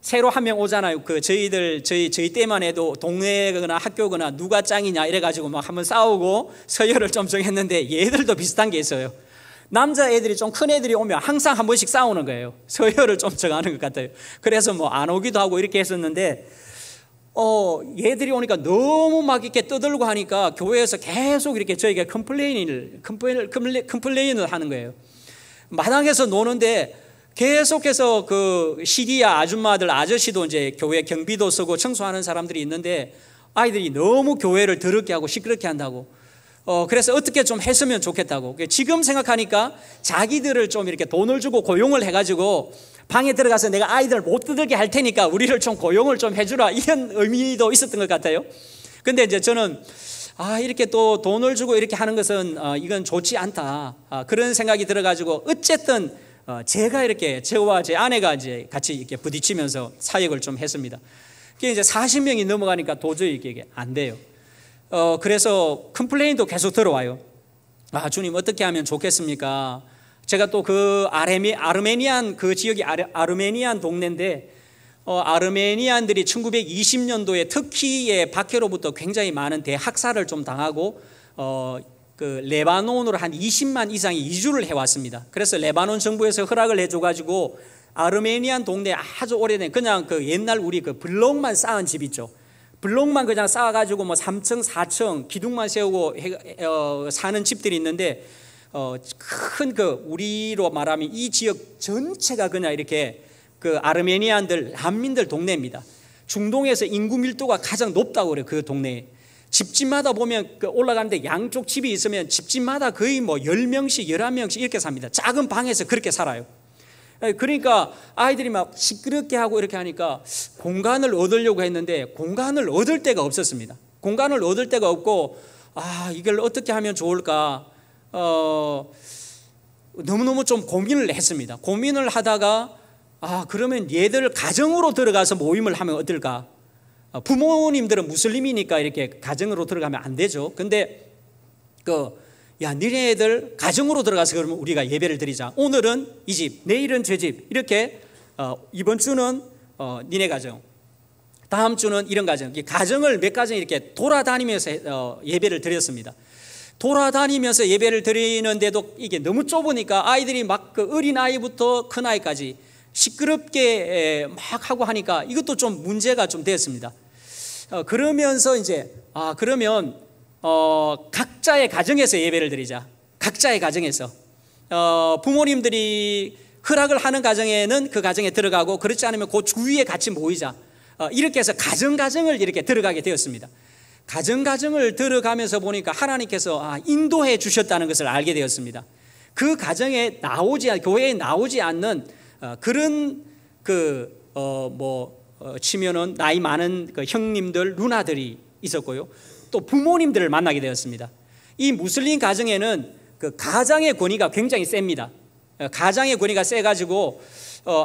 새로 한 명 오잖아요. 저희 때만 해도 동네거나 학교거나 누가 짱이냐 이래가지고 막 한번 싸우고 서열을 좀 정했는데 얘들도 비슷한 게 있어요. 남자애들이 좀 큰 애들이 오면 항상 한 번씩 싸우는 거예요. 서열을 좀 정하는 것 같아요. 그래서 뭐 안 오기도 하고 이렇게 했었는데 얘들이 오니까 너무 막 이렇게 떠들고 하니까 교회에서 계속 이렇게 저희가 컴플레인을 하는 거예요. 마당에서 노는데 계속해서 그 시리아 아줌마들, 아저씨도 이제 교회 경비도 쓰고 청소하는 사람들이 있는데 아이들이 너무 교회를 더럽게 하고 시끄럽게 한다고. 그래서 어떻게 좀 했으면 좋겠다고. 지금 생각하니까 자기들을 좀 이렇게 돈을 주고 고용을 해가지고 방에 들어가서 내가 아이들 못 떠들게 할 테니까 우리를 좀 고용을 좀 해주라, 이런 의미도 있었던 것 같아요. 근데 이제 저는 이렇게 또 돈을 주고 이렇게 하는 것은 이건 좋지 않다, 그런 생각이 들어가지고 어쨌든 제가 이렇게 저와 제 아내가 이제 같이 이렇게 부딪히면서 사역을 좀 했습니다. 그게 이제 40명이 넘어가니까 도저히 이게 안 돼요. 그래서 컴플레인도 계속 들어와요. 주님 어떻게 하면 좋겠습니까? 제가 또 그 아르메니안, 그 지역이 아르메니안 동네인데 아르메니안들이 1920년도에 터키의 박해로부터 굉장히 많은 대학살을 좀 당하고 그 레바논으로 한 20만 이상이 이주를 해왔습니다. 그래서 레바논 정부에서 허락을 해줘가지고 아르메니안 동네 아주 오래된 그냥 그 옛날 우리 그 블록만 쌓은 집 있죠. 블록만 그냥 쌓아가지고 뭐 3층, 4층 기둥만 세우고 사는 집들이 있는데 큰 그 우리로 말하면 이 지역 전체가 그냥 이렇게 그 아르메니안들 난민들 동네입니다. 중동에서 인구 밀도가 가장 높다고 그래요. 그 동네에 집집마다 보면 그 올라가는데 양쪽 집이 있으면 집집마다 거의 뭐 10명씩 11명씩 이렇게 삽니다. 작은 방에서 그렇게 살아요. 그러니까 아이들이 막 시끄럽게 하고 이렇게 하니까 공간을 얻으려고 했는데 공간을 얻을 데가 없었습니다. 공간을 얻을 데가 없고 이걸 어떻게 하면 좋을까 너무너무 좀 고민을 했습니다. 고민을 하다가 그러면 얘들 가정으로 들어가서 모임을 하면 어떨까? 부모님들은 무슬림이니까 이렇게 가정으로 들어가면 안 되죠. 근데 니네들 가정으로 들어가서 그러면 우리가 예배를 드리자. 오늘은 이 집, 내일은 저 집, 이렇게 이번 주는 니네 가정, 다음 주는 이런 가정, 가정을 몇 가정 이렇게 돌아다니면서 예배를 드렸습니다. 돌아다니면서 예배를 드리는데도 이게 너무 좁으니까 아이들이 막 그 어린 아이부터 큰 아이까지 시끄럽게 막 하고 하니까 이것도 좀 문제가 좀 되었습니다. 그러면서 이제 그러면 각자의 가정에서 예배를 드리자. 각자의 가정에서 부모님들이 허락을 하는 가정에는 그 가정에 들어가고 그렇지 않으면 그 주위에 같이 모이자. 이렇게 해서 가정을 이렇게 들어가게 되었습니다. 가정을 들어가면서 보니까 하나님께서 인도해 주셨다는 것을 알게 되었습니다. 그 가정에 교회에 나오지 않는 그런 치면은 나이 많은 그 형님들, 누나들이 있었고요. 또 부모님들을 만나게 되었습니다. 이 무슬림 가정에는 그 가장의 권위가 굉장히 셉니다. 가장의 권위가 세가지고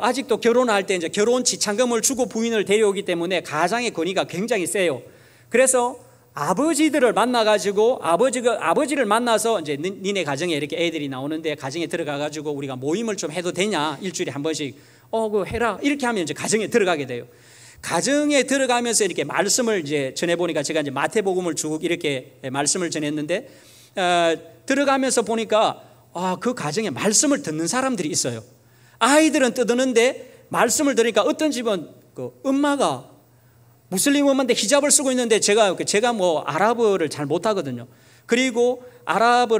아직도 결혼할 때 이제 결혼 지참금을 주고 부인을 데려오기 때문에 가장의 권위가 굉장히 세요. 그래서 아버지들을 만나가지고 아버지를 만나서 이제 니네 가정에 이렇게 애들이 나오는데 가정에 들어가가지고 우리가 모임을 좀 해도 되냐? 일주일에 한 번씩 그거 해라. 이렇게 하면 이제 가정에 들어가게 돼요. 가정에 들어가면서 이렇게 말씀을 이제 전해보니까 제가 이제 마태복음을 쭉 이렇게 말씀을 전했는데 들어가면서 보니까 그 가정에 말씀을 듣는 사람들이 있어요. 아이들은 떠드는데 말씀을 들으니까 어떤 집은 그 엄마가 무슬림 엄마인데 히잡을 쓰고 있는데 제가 뭐 아랍어를 잘 못하거든요. 그리고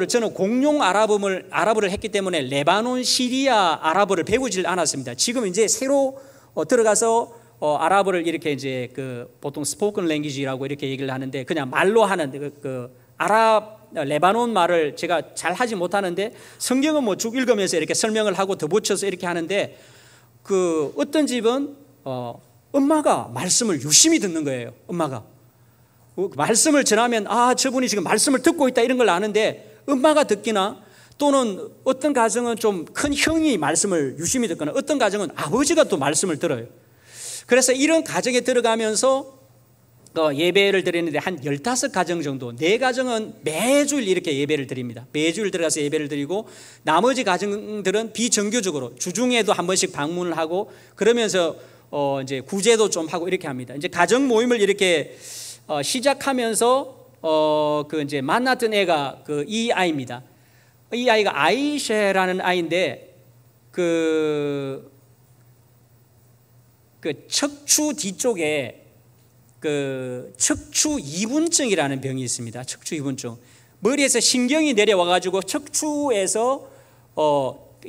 저는 공용 아랍어를 했기 때문에 레바논, 시리아 아랍어를 배우질 않았습니다. 지금 이제 새로 들어가서 아랍어를 이렇게 이제 보통 스포큰 랭귀지라고 이렇게 얘기를 하는데 그냥 말로 하는 레바논 말을 제가 잘 하지 못하는데 성경은 뭐 쭉 읽으면서 이렇게 설명을 하고 덧붙여서 이렇게 하는데 어떤 집은 엄마가 말씀을 유심히 듣는 거예요. 엄마가 말씀을 전하면 저분이 지금 말씀을 듣고 있다 이런 걸 아는데 엄마가 듣기나 또는 어떤 가정은 좀 큰 형이 말씀을 유심히 듣거나 어떤 가정은 아버지가 또 말씀을 들어요. 그래서 이런 가정에 들어가면서 예배를 드리는데 한 15가정 정도, 4가정은 매주일 이렇게 예배를 드립니다. 매주일 들어가서 예배를 드리고 나머지 가정들은 비정규적으로 주중에도 한 번씩 방문을 하고 그러면서 이제 구제도 좀 하고 이렇게 합니다. 이제 가정 모임을 이렇게 시작하면서 이제 만났던 애가 이 아이입니다. 이 아이가 아이셰라는 아이인데 그 척추 뒤쪽에 그 척추 이분증이라는 병이 있습니다. 척추 이분증. 머리에서 신경이 내려와 가지고 척추에서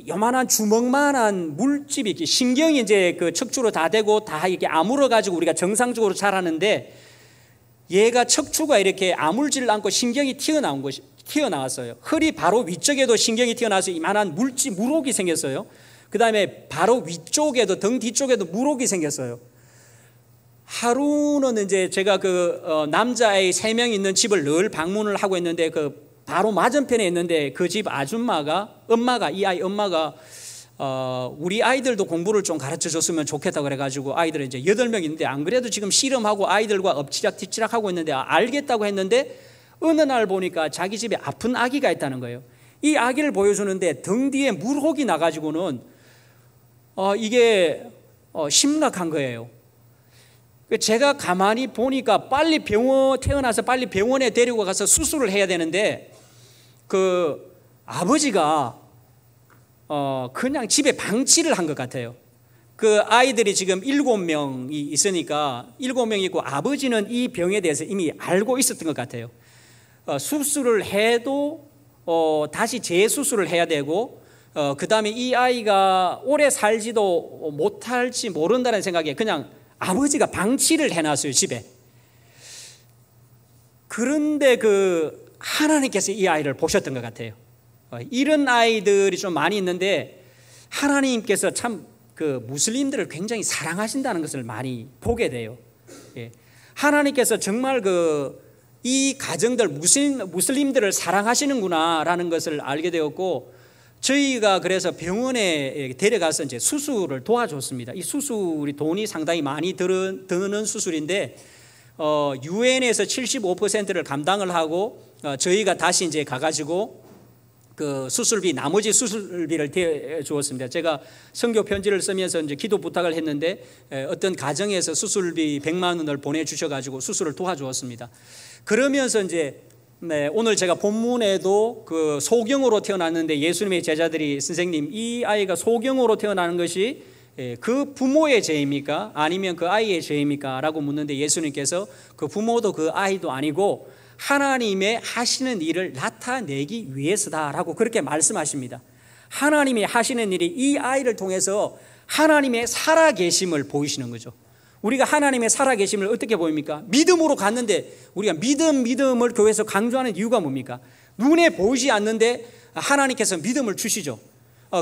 요만한 주먹만한 물집이 이렇게 신경이 이제 그 척추로 다 되고 다 이렇게 아물어 가지고 우리가 정상적으로 자라는데, 얘가 척추가 이렇게 아물지를 않고 신경이 튀어나왔어요. 허리 바로 위쪽에도 신경이 튀어나와서 이만한 물혹이 생겼어요. 그 다음에 바로 위쪽에도, 등 뒤쪽에도 물혹이 생겼어요. 하루는 이제 제가 남자아이 3명 있는 집을 늘 방문을 하고 있는데, 그 바로 맞은편에 있는데 그 집 엄마가 이 아이 엄마가 우리 아이들도 공부를 좀 가르쳐 줬으면 좋겠다 그래가지고 아이들 이제 8명 있는데, 안 그래도 지금 씨름하고 아이들과 엎치락뒤치락 하고 있는데 알겠다고 했는데, 어느 날 보니까 자기 집에 아픈 아기가 있다는 거예요. 이 아기를 보여주는데 등 뒤에 물혹이 나가지고는 이게 심각한 거예요. 제가 가만히 보니까 태어나서 빨리 병원에 데리고 가서 수술을 해야 되는데, 그 아버지가 그냥 집에 방치를 한 것 같아요. 그 아이들이 지금 7명이 있으니까 7명이 있고, 아버지는 이 병에 대해서 이미 알고 있었던 것 같아요. 수술을 해도 다시 재수술을 해야 되고, 그 다음에 이 아이가 오래 살지도 못할지 모른다는 생각에 그냥 아버지가 방치를 해놨어요, 집에. 그런데 하나님께서 이 아이를 보셨던 것 같아요. 이런 아이들이 좀 많이 있는데, 하나님께서 참 무슬림들을 굉장히 사랑하신다는 것을 많이 보게 돼요. 하나님께서 정말 이 가정들, 무슬림들을 사랑하시는구나라는 것을 알게 되었고, 저희가 그래서 병원에 데려가서 이제 수술을 도와줬습니다. 이 수술이 돈이 상당히 많이 드는 수술인데, 유엔에서 75%를 감당을 하고, 저희가 다시 이제 가가지고 나머지 수술비를 대 주었습니다. 제가 선교 편지를 쓰면서 이제 기도 부탁을 했는데, 어떤 가정에서 수술비 100만 원을 보내주셔가지고 수술을 도와주었습니다. 그러면서 이제 오늘 제가 본문에도 소경으로 태어났는데, 예수님의 제자들이 선생님, 이 아이가 소경으로 태어나는 것이 그 부모의 죄입니까? 아니면 그 아이의 죄입니까? 라고 묻는데, 예수님께서 그 부모도 그 아이도 아니고 하나님의 하시는 일을 나타내기 위해서다라고 그렇게 말씀하십니다. 하나님이 하시는 일이 이 아이를 통해서 하나님의 살아계심을 보이시는 거죠. 우리가 하나님의 살아계심을 어떻게 보입니까? 믿음으로 갔는데, 우리가 믿음을 교회에서 강조하는 이유가 뭡니까? 눈에 보이지 않는데 하나님께서 믿음을 주시죠.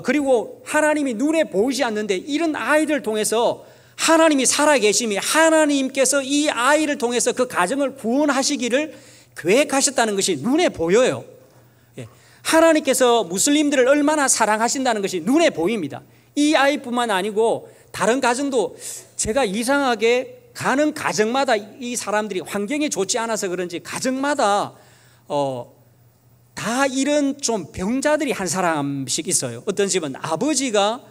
그리고 하나님이 눈에 보이지 않는데 이런 아이들 통해서 하나님이 살아계심이, 하나님께서 이 아이를 통해서 그 가정을 구원하시기를 계획하셨다는 것이 눈에 보여요. 하나님께서 무슬림들을 얼마나 사랑하신다는 것이 눈에 보입니다. 이 아이뿐만 아니고 다른 가정도, 제가 이상하게 가는 가정마다 이 사람들이 환경이 좋지 않아서 그런지 가정마다 다 이런 좀 병자들이 한 사람씩 있어요. 어떤 집은 아버지가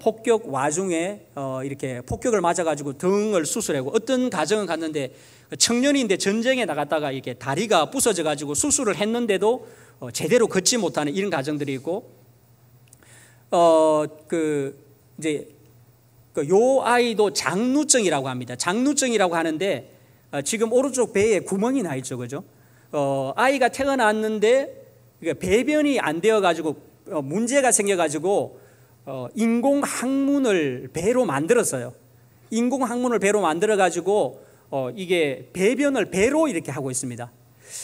폭격 와중에 이렇게 폭격을 맞아가지고 등을 수술하고, 어떤 가정은 갔는데 청년인데 전쟁에 나갔다가 이렇게 다리가 부서져가지고 수술을 했는데도 제대로 걷지 못하는 이런 가정들이 있고, 요 아이도 장루증이라고 합니다. 장루증이라고 하는데, 지금 오른쪽 배에 구멍이 나 있죠, 그죠? 아이가 태어났는데 배변이 안 되어가지고 문제가 생겨가지고 인공 항문을 배로 만들었어요. 인공 항문을 배로 만들어가지고 이게 배변을 배로 이렇게 하고 있습니다.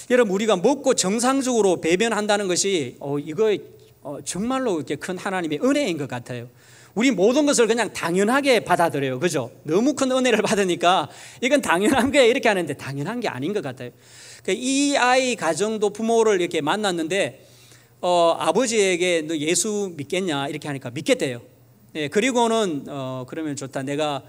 여러분, 우리가 먹고 정상적으로 배변한다는 것이 이거 정말로 이렇게 큰 하나님의 은혜인 것 같아요. 우리 모든 것을 그냥 당연하게 받아들여요, 그죠? 너무 큰 은혜를 받으니까 이건 당연한 게 이렇게 하는데 당연한 게 아닌 것 같아요. 이 아이 가정도 부모를 이렇게 만났는데 아버지에게 너 예수 믿겠냐 이렇게 하니까 믿겠대요. 그리고는 그러면 좋다, 내가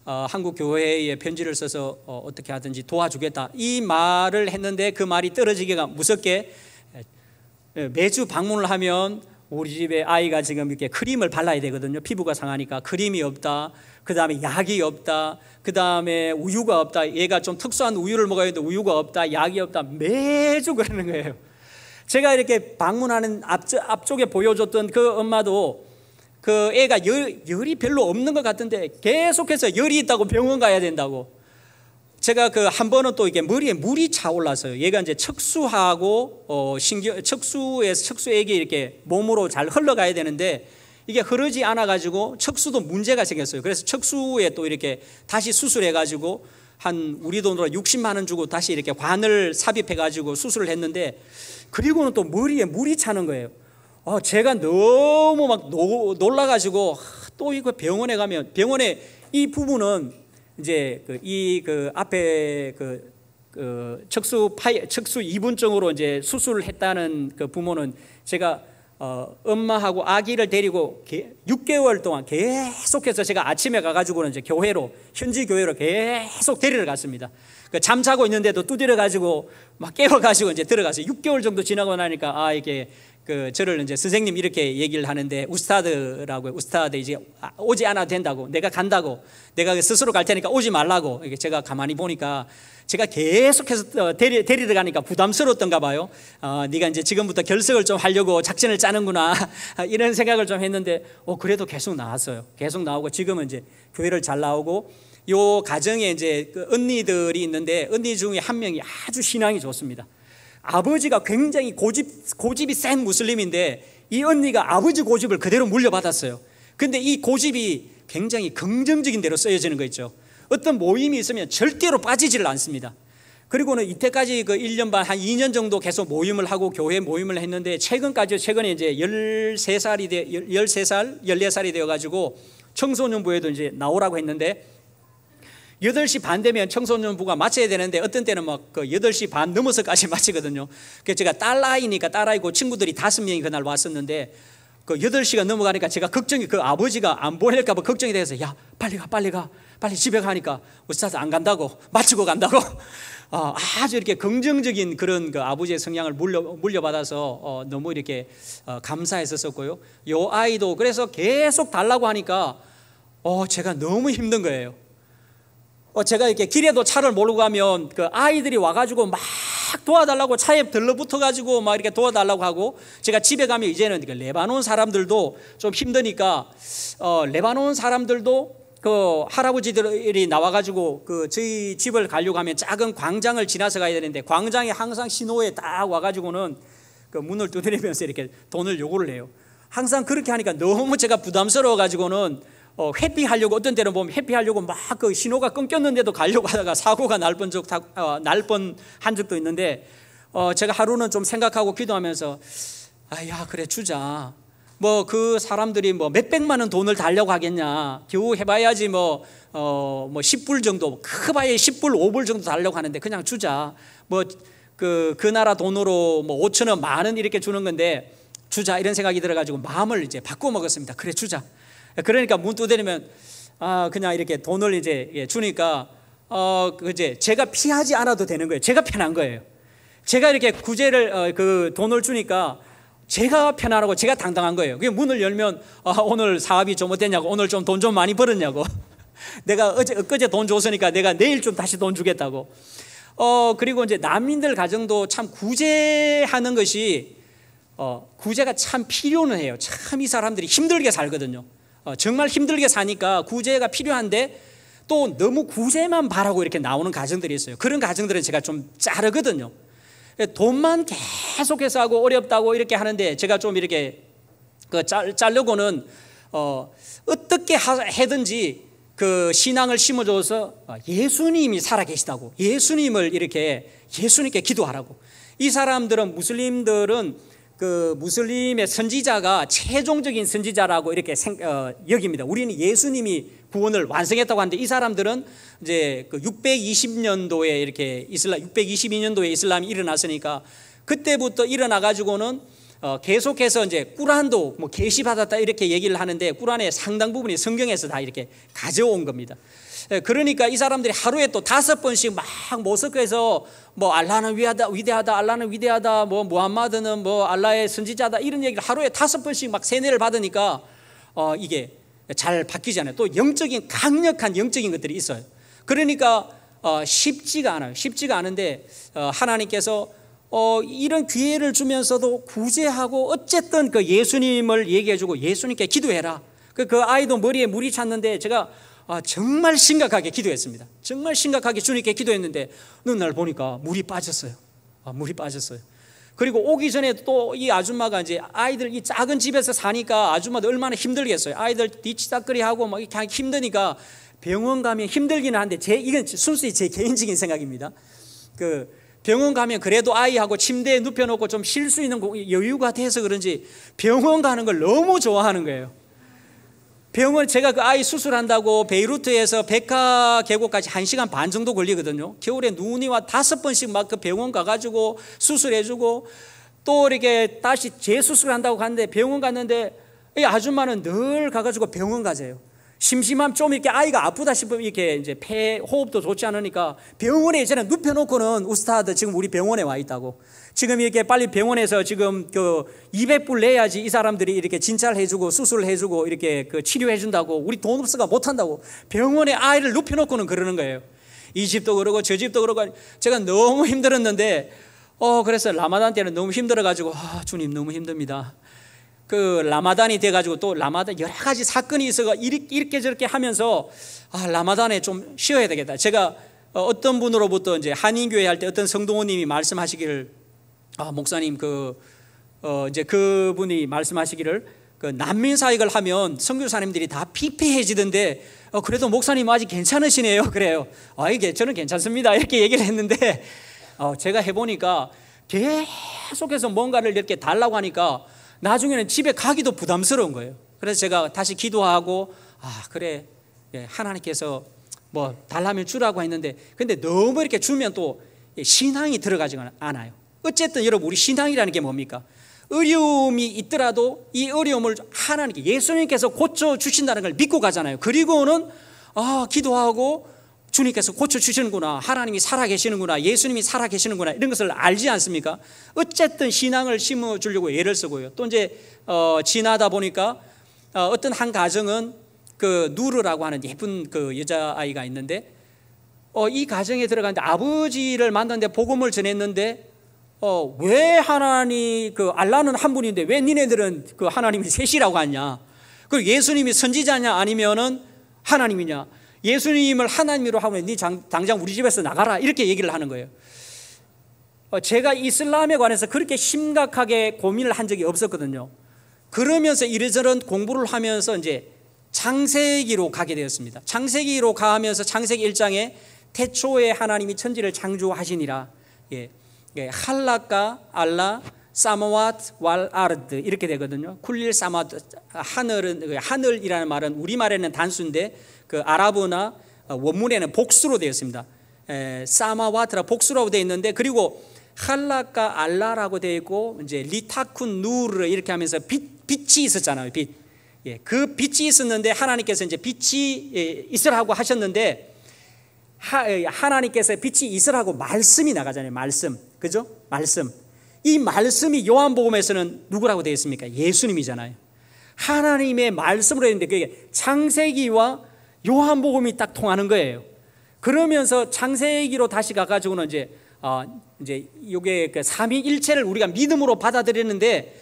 한국 교회에 편지를 써서 어떻게 하든지 도와주겠다 이 말을 했는데, 그 말이 떨어지기가 무섭게 매주 방문을 하면 우리 집에 아이가 지금 이렇게 크림을 발라야 되거든요. 피부가 상하니까 크림이 없다, 그 다음에 약이 없다, 그 다음에 우유가 없다, 얘가 좀 특수한 우유를 먹어야 되는데 우유가 없다, 약이 없다, 매주 그러는 거예요. 제가 이렇게 방문하는 앞쪽에 보여줬던 그 엄마도 그 애가 열이 별로 없는 것 같은데 계속해서 열이 있다고 병원 가야 된다고. 제가 그 한 번은 또 이게 머리에 물이 차올라서요. 얘가 이제 척수하고 척수액이 이렇게 몸으로 잘 흘러가야 되는데 이게 흐르지 않아 가지고 척수도 문제가 생겼어요. 그래서 척수에 또 이렇게 다시 수술해 가지고 한 우리 돈으로 60만 원 주고 다시 이렇게 관을 삽입해 가지고 수술을 했는데, 그리고는 또 머리에 물이 차는 거예요. 제가 너무 막 놀라 가지고 또 이거 병원에 가면, 병원에 이 부분은 이제 그 앞에 척수 2분증으로 이제 수술을 했다는 그 부모는 제가 엄마하고 아기를 데리고 6개월 동안 계속해서 제가 아침에 가가지고는 이제 현지 교회로 계속 데리러 갔습니다. 잠 자고 있는데도 두드려 가지고 막 깨워가지고 이제 들어갔어요. 6개월 정도 지나고 나니까 이게 저를 이제 선생님 이렇게 얘기를 하는데, 우스타드라고요. 우스타드, 이제 오지 않아도 된다고, 내가 간다고, 내가 스스로 갈 테니까 오지 말라고. 이게 제가 가만히 보니까 제가 계속해서 데리러 가니까 부담스러웠던가 봐요. 네가 이제 지금부터 결석을 좀 하려고 작전을 짜는구나 이런 생각을 좀 했는데, 그래도 계속 나왔어요. 계속 나오고 지금은 이제 교회를 잘 나오고, 요 가정에 이제 그 언니들이 있는데 언니 중에 한 명이 아주 신앙이 좋습니다. 아버지가 굉장히 고집이 센 무슬림인데 이 언니가 아버지 고집을 그대로 물려받았어요. 근데 이 고집이 굉장히 긍정적인 대로 쓰여지는 거 있죠. 어떤 모임이 있으면 절대로 빠지지를 않습니다. 그리고는 이때까지 그 1년 반, 한 2년 정도 계속 모임을 하고 교회 모임을 했는데, 최근에 이제 13살, 14살이 되어가지고 청소년부에도 이제 나오라고 했는데, 8시 반 되면 청소년부가 마쳐야 되는데 어떤 때는 막 8시 반 넘어서까지 마치거든요. 그래서 제가 딸아이니까, 딸아이고 친구들이 5명이 그날 왔었는데 8시가 넘어가니까 제가 걱정이, 아버지가 안 보낼까 봐 걱정이 돼서, 야 빨리 가 빨리 집에 가니까 우스타드 안 간다고, 마치고 간다고. 아주 이렇게 긍정적인 그런 아버지의 성향을 물려받아서 너무 이렇게 감사했었고요. 요 아이도 그래서 계속 달라고 하니까 제가 너무 힘든 거예요. 제가 이렇게 길에도 차를 몰고 가면 아이들이 와가지고 막 도와달라고 차에 들러붙어가지고 막 이렇게 도와달라고 하고, 제가 집에 가면 이제는 레바논 사람들도 좀 힘드니까 레바논 사람들도 할아버지들이 나와가지고 저희 집을 가려고 하면 작은 광장을 지나서 가야 되는데, 광장에 항상 신호에 딱 와가지고는 문을 두드리면서 이렇게 돈을 요구를 해요. 항상 그렇게 하니까 너무 제가 부담스러워가지고는 회피하려고, 어떤 때는 보면 회피하려고 막 신호가 끊겼는데도 가려고 하다가 사고가 날 뻔한 적도 있는데, 제가 하루는 좀 생각하고 기도하면서, 야 그래 주자. 그 사람들이 몇백만 원 돈을 달려고 하겠냐. 겨우 해봐야지 10불 정도, 크봐야 10불 5불 정도 달려고 하는데 그냥 주자. 그 나라 돈으로 5천 원, 만 원 이렇게 주는 건데 주자, 이런 생각이 들어가지고 마음을 이제 바꾸어 먹었습니다. 그래 주자. 그러니까 문 두드리면 그냥 이렇게 돈을 이제 주니까 이제 제가 피하지 않아도 되는 거예요. 제가 편한 거예요. 제가 이렇게 구제를 돈을 주니까 제가 편안하고 제가 당당한 거예요. 그게 문을 열면 오늘 사업이 좀 어땠냐고, 오늘 좀 돈 좀 많이 벌었냐고, 내가 엊그제 돈 줬으니까 내가 내일 좀 다시 돈 주겠다고. 그리고 이제 난민들 가정도 참 구제하는 것이 구제가 참 필요는 해요. 참 이 사람들이 힘들게 살거든요. 정말 힘들게 사니까 구제가 필요한데 또 너무 구제만 바라고 이렇게 나오는 가정들이 있어요. 그런 가정들은 제가 좀 자르거든요. 돈만 계속해서 하고 어렵다고 이렇게 하는데, 제가 좀 이렇게 자르고는 어떻게 하든지 신앙을 심어줘서 예수님이 살아계시다고, 예수님께 기도하라고. 이 사람들은, 무슬림들은 무슬림의 선지자가 최종적인 선지자라고 이렇게 여깁니다. 우리는 예수님이 구원을 완성했다고 하는데, 이 사람들은 이제 620년도에 이렇게 622년도에 이슬람이 일어났으니까 그때부터 일어나 가지고는 계속해서 이제 꾸란도 계시받았다 이렇게 얘기를 하는데, 꾸란의 상당 부분이 성경에서 다 이렇게 가져온 겁니다. 그러니까 이 사람들이 하루에 또 5번씩 막 모스크에서 알라는 위대하다, 알라는 위대하다, 무함마드는 알라의 선지자다, 이런 얘기를 하루에 5번씩 막 세뇌를 받으니까 이게 잘 바뀌지 않아요. 또 강력한 영적인 것들이 있어요. 그러니까 쉽지가 않아요. 쉽지가 않은데 하나님께서 이런 기회를 주면서도 구제하고 어쨌든 그 예수님을 얘기해주고 예수님께 기도해라. 그 아이도 머리에 물이 찼는데 제가 정말 심각하게 기도했습니다. 정말 심각하게 주님께 기도했는데 어느 날 보니까 물이 빠졌어요. 물이 빠졌어요. 그리고 오기 전에 또 이 아줌마가 이제 아이들 이 작은 집에서 사니까 아줌마도 얼마나 힘들겠어요. 아이들 뒤치다거리하고 막 그냥 힘드니까 병원 가면 힘들기는 한데 이건 순수히 제 개인적인 생각입니다. 그 병원 가면 그래도 아이하고 침대에 눕혀놓고 좀 쉴 수 있는 여유가 돼서 그런지 병원 가는 걸 너무 좋아하는 거예요. 병원 제가 그 아이 수술한다고 베이루트에서 베카 계곡까지 1시간 반 정도 걸리거든요. 겨울에 눈이 와 5번씩 막 그 병원 가가지고 수술해주고 또 이렇게 다시 재수술한다고 갔는데 병원 갔는데 이 아줌마는 늘 가가지고 병원 가세요. 심심하면 좀 이렇게 아이가 아프다 싶으면 이렇게 이제 폐 호흡도 좋지 않으니까 병원에 이제는 눕혀놓고는 우스타드 지금 우리 병원에 와 있다고. 지금 이렇게 빨리 병원에서 지금 그 200불 내야지 이 사람들이 이렇게 진찰 해주고 수술을 해주고 이렇게 그 치료해 준다고. 우리 돈 없어가 못 한다고. 병원에 아이를 눕혀놓고는 그러는 거예요. 이 집도 그러고 저 집도 그러고. 제가 너무 힘들었는데 그래서 라마단 때는 너무 힘들어가지고 주님 너무 힘듭니다. 그 라마단이 돼가지고 또 라마단 여러 가지 사건이 있어가 이렇게 저렇게 하면서 라마단에 좀 쉬어야 되겠다. 제가 어떤 분으로부터 이제 한인교회 할 때 어떤 성도님이 말씀하시기를 목사님 이제 그분이 말씀하시기를 그 난민 사역을 하면 선교사님들이 다 피폐해지던데 그래도 목사님 아직 괜찮으시네요. 그래요. 이게 저는 괜찮습니다. 이렇게 얘기를 했는데 제가 해보니까 계속해서 뭔가를 이렇게 달라고 하니까 나중에는 집에 가기도 부담스러운 거예요. 그래서 제가 다시 기도하고 그래 하나님께서 뭐 달라면 주라고 했는데 근데 너무 이렇게 주면 또 신앙이 들어가지가 않아요. 어쨌든 여러분 우리 신앙이라는 게 뭡니까? 어려움이 있더라도 이 어려움을 하나님께 예수님께서 고쳐주신다는 걸 믿고 가잖아요. 그리고는 기도하고 주님께서 고쳐주시는구나, 하나님이 살아계시는구나, 예수님이 살아계시는구나 이런 것을 알지 않습니까? 어쨌든 신앙을 심어주려고 애를 쓰고요. 또 이제 지나다 보니까 어떤 한 가정은 그 누르라고 하는 예쁜 그 여자아이가 있는데 이 가정에 들어갔는데 아버지를 만났는데 복음을 전했는데 왜 하나님 그 알라는 한 분인데 왜 니네들은 그 하나님이 셋이라고 하냐? 그리고 예수님이 선지자냐 아니면은 하나님이냐? 예수님을 하나님으로 하면 니 당장 우리 집에서 나가라 이렇게 얘기를 하는 거예요. 제가 이슬람에 관해서 그렇게 심각하게 고민을 한 적이 없었거든요. 그러면서 이래저런 공부를 하면서 이제 창세기로 가게 되었습니다. 창세기로 가면서 창세기 1장에 태초에 하나님이 천지를 창조하시니라. 할락과 알라 사마와트 왈 아르드 이렇게 되거든요. 쿨릴 사마와트 하늘이라는 말은 우리말에는 단수인데 그 아랍어나 원문에는 복수로 되어 있습니다. 사마와트라 복수라고 되어 있는데 그리고 할락과 알라라고 되어 있고 이제 리타쿤 누르 이렇게 하면서 빛이 있었잖아요. 빛. 그 빛이 있었는데 하나님께서 이제 빛이 있으라고 하셨는데 하나님께서 빛이 있으라고 말씀이 나가잖아요. 말씀. 그죠? 말씀. 이 말씀이 요한복음에서는 누구라고 되어 있습니까? 예수님이잖아요. 하나님의 말씀으로 했는데 그게 창세기와 요한복음이 딱 통하는 거예요. 그러면서 창세기로 다시 가가지고는 이제 이게 그 삼위일체를 우리가 믿음으로 받아들였는데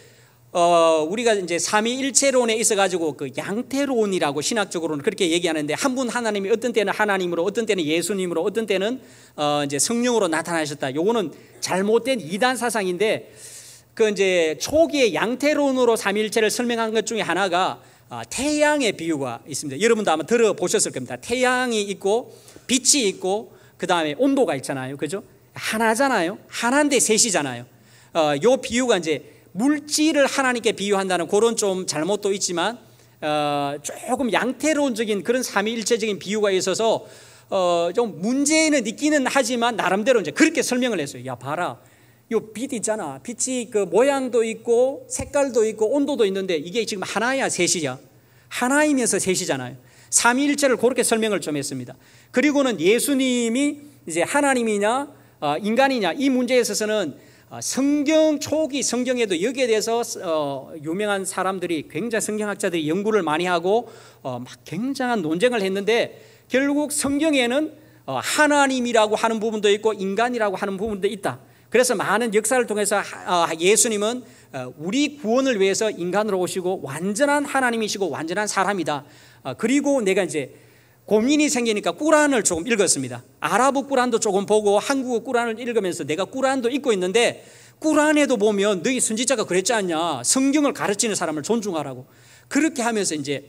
우리가 이제 삼위일체론에 있어가지고 그 양태론이라고 신학적으로는 그렇게 얘기하는데 한 분 하나님이 어떤 때는 하나님으로, 어떤 때는 예수님으로, 어떤 때는 이제 성령으로 나타나셨다. 요거는 잘못된 이단 사상인데 그 이제 초기에 양태론으로 삼위일체를 설명한 것 중에 하나가 태양의 비유가 있습니다. 여러분도 아마 들어보셨을 겁니다. 태양이 있고 빛이 있고 그 다음에 온도가 있잖아요. 그죠? 하나잖아요. 하나인데 셋이잖아요. 요 비유가 이제 물질을 하나님께 비유한다는 그런 좀 잘못도 있지만 조금 양태론적인 그런 삼위일체적인 비유가 있어서 좀 문제는 있기는 하지만 나름대로 이제 그렇게 설명을 했어요. 야 봐라, 요 빛 있잖아. 빛이 그 모양도 있고 색깔도 있고 온도도 있는데 이게 지금 하나야 셋이야? 하나이면서 셋이잖아요. 삼위일체를 그렇게 설명을 좀 했습니다. 그리고는 예수님이 이제 하나님이냐 인간이냐 이 문제에 있어서는 성경 초기 성경에도 여기에 대해서 유명한 사람들이 굉장히 성경학자들이 연구를 많이 하고 막 굉장한 논쟁을 했는데 결국 성경에는 하나님이라고 하는 부분도 있고 인간이라고 하는 부분도 있다. 그래서 많은 역사를 통해서 예수님은 우리 구원을 위해서 인간으로 오시고 완전한 하나님이시고 완전한 사람이다. 그리고 내가 이제 고민이 생기니까 꾸란을 조금 읽었습니다. 아랍어 꾸란도 조금 보고 한국어 꾸란을 읽으면서 내가 꾸란도 읽고 있는데 꾸란에도 보면 너희 선지자가 그랬지 않냐, 성경을 가르치는 사람을 존중하라고. 그렇게 하면서 이제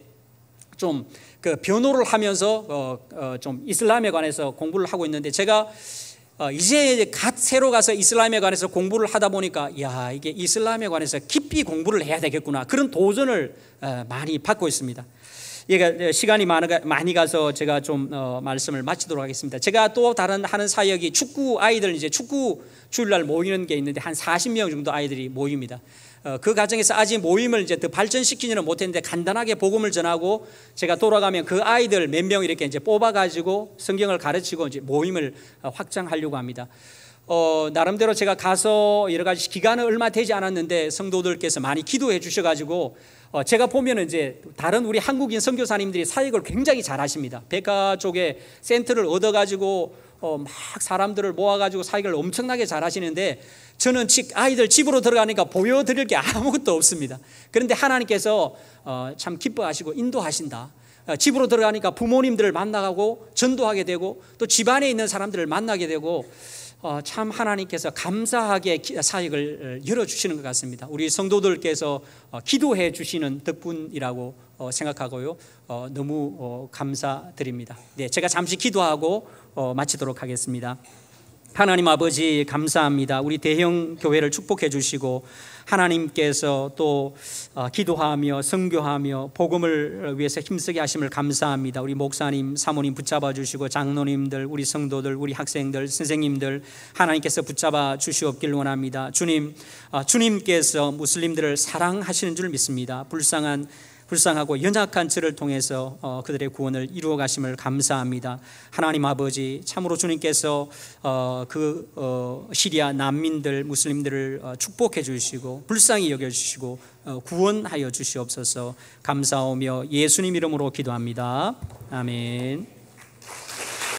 좀 그 변호를 하면서 좀 이슬람에 관해서 공부를 하고 있는데, 제가 이제 갓 새로 가서 이슬람에 관해서 공부를 하다 보니까 야, 이게 이슬람에 관해서 깊이 공부를 해야 되겠구나, 그런 도전을 많이 받고 있습니다. 시간이 많이 가서 제가 좀 말씀을 마치도록 하겠습니다. 제가 또 다른 하는 사역이 축구 아이들, 이제 축구 주일날 모이는 게 있는데 한 40명 정도 아이들이 모입니다. 그 과정에서 아직 모임을 이제 더 발전시키지는 못했는데 간단하게 복음을 전하고 제가 돌아가면 그 아이들 몇 명 이렇게 이제 뽑아가지고 성경을 가르치고 이제 모임을 확장하려고 합니다. 나름대로 제가 가서 여러 가지 기간은 얼마 되지 않았는데 성도들께서 많이 기도해 주셔가지고 제가 보면은 이제 다른 우리 한국인 선교사님들이 사역을 굉장히 잘하십니다. 백화 쪽에 센터를 얻어가지고 막 사람들을 모아가지고 사역을 엄청나게 잘하시는데, 저는 아이들 집으로 들어가니까 보여드릴 게 아무것도 없습니다. 그런데 하나님께서 참 기뻐하시고 인도하신다. 집으로 들어가니까 부모님들을 만나고 전도하게 되고 또 집안에 있는 사람들을 만나게 되고 참 하나님께서 감사하게 사역을 열어주시는 것 같습니다. 우리 성도들께서 기도해 주시는 덕분이라고 생각하고요. 너무 감사드립니다. 네, 제가 잠시 기도하고 마치도록 하겠습니다. 하나님 아버지, 감사합니다. 우리 대형 교회를 축복해 주시고 하나님께서 또 기도하며 선교하며 복음을 위해서 힘쓰게 하심을 감사합니다. 우리 목사님, 사모님 붙잡아 주시고 장로님들, 우리 성도들, 우리 학생들, 선생님들 하나님께서 붙잡아 주시옵길 원합니다. 주님께서 무슬림들을 사랑하시는 줄 믿습니다. 불쌍하고 연약한 저를 통해서 그들의 구원을 이루어 가심을 감사합니다. 하나님 아버지, 참으로 주님께서 시리아 난민들, 무슬림들을 축복해 주시고 불쌍히 여겨 주시고 구원하여 주시옵소서. 감사하며 예수님 이름으로 기도합니다. 아멘.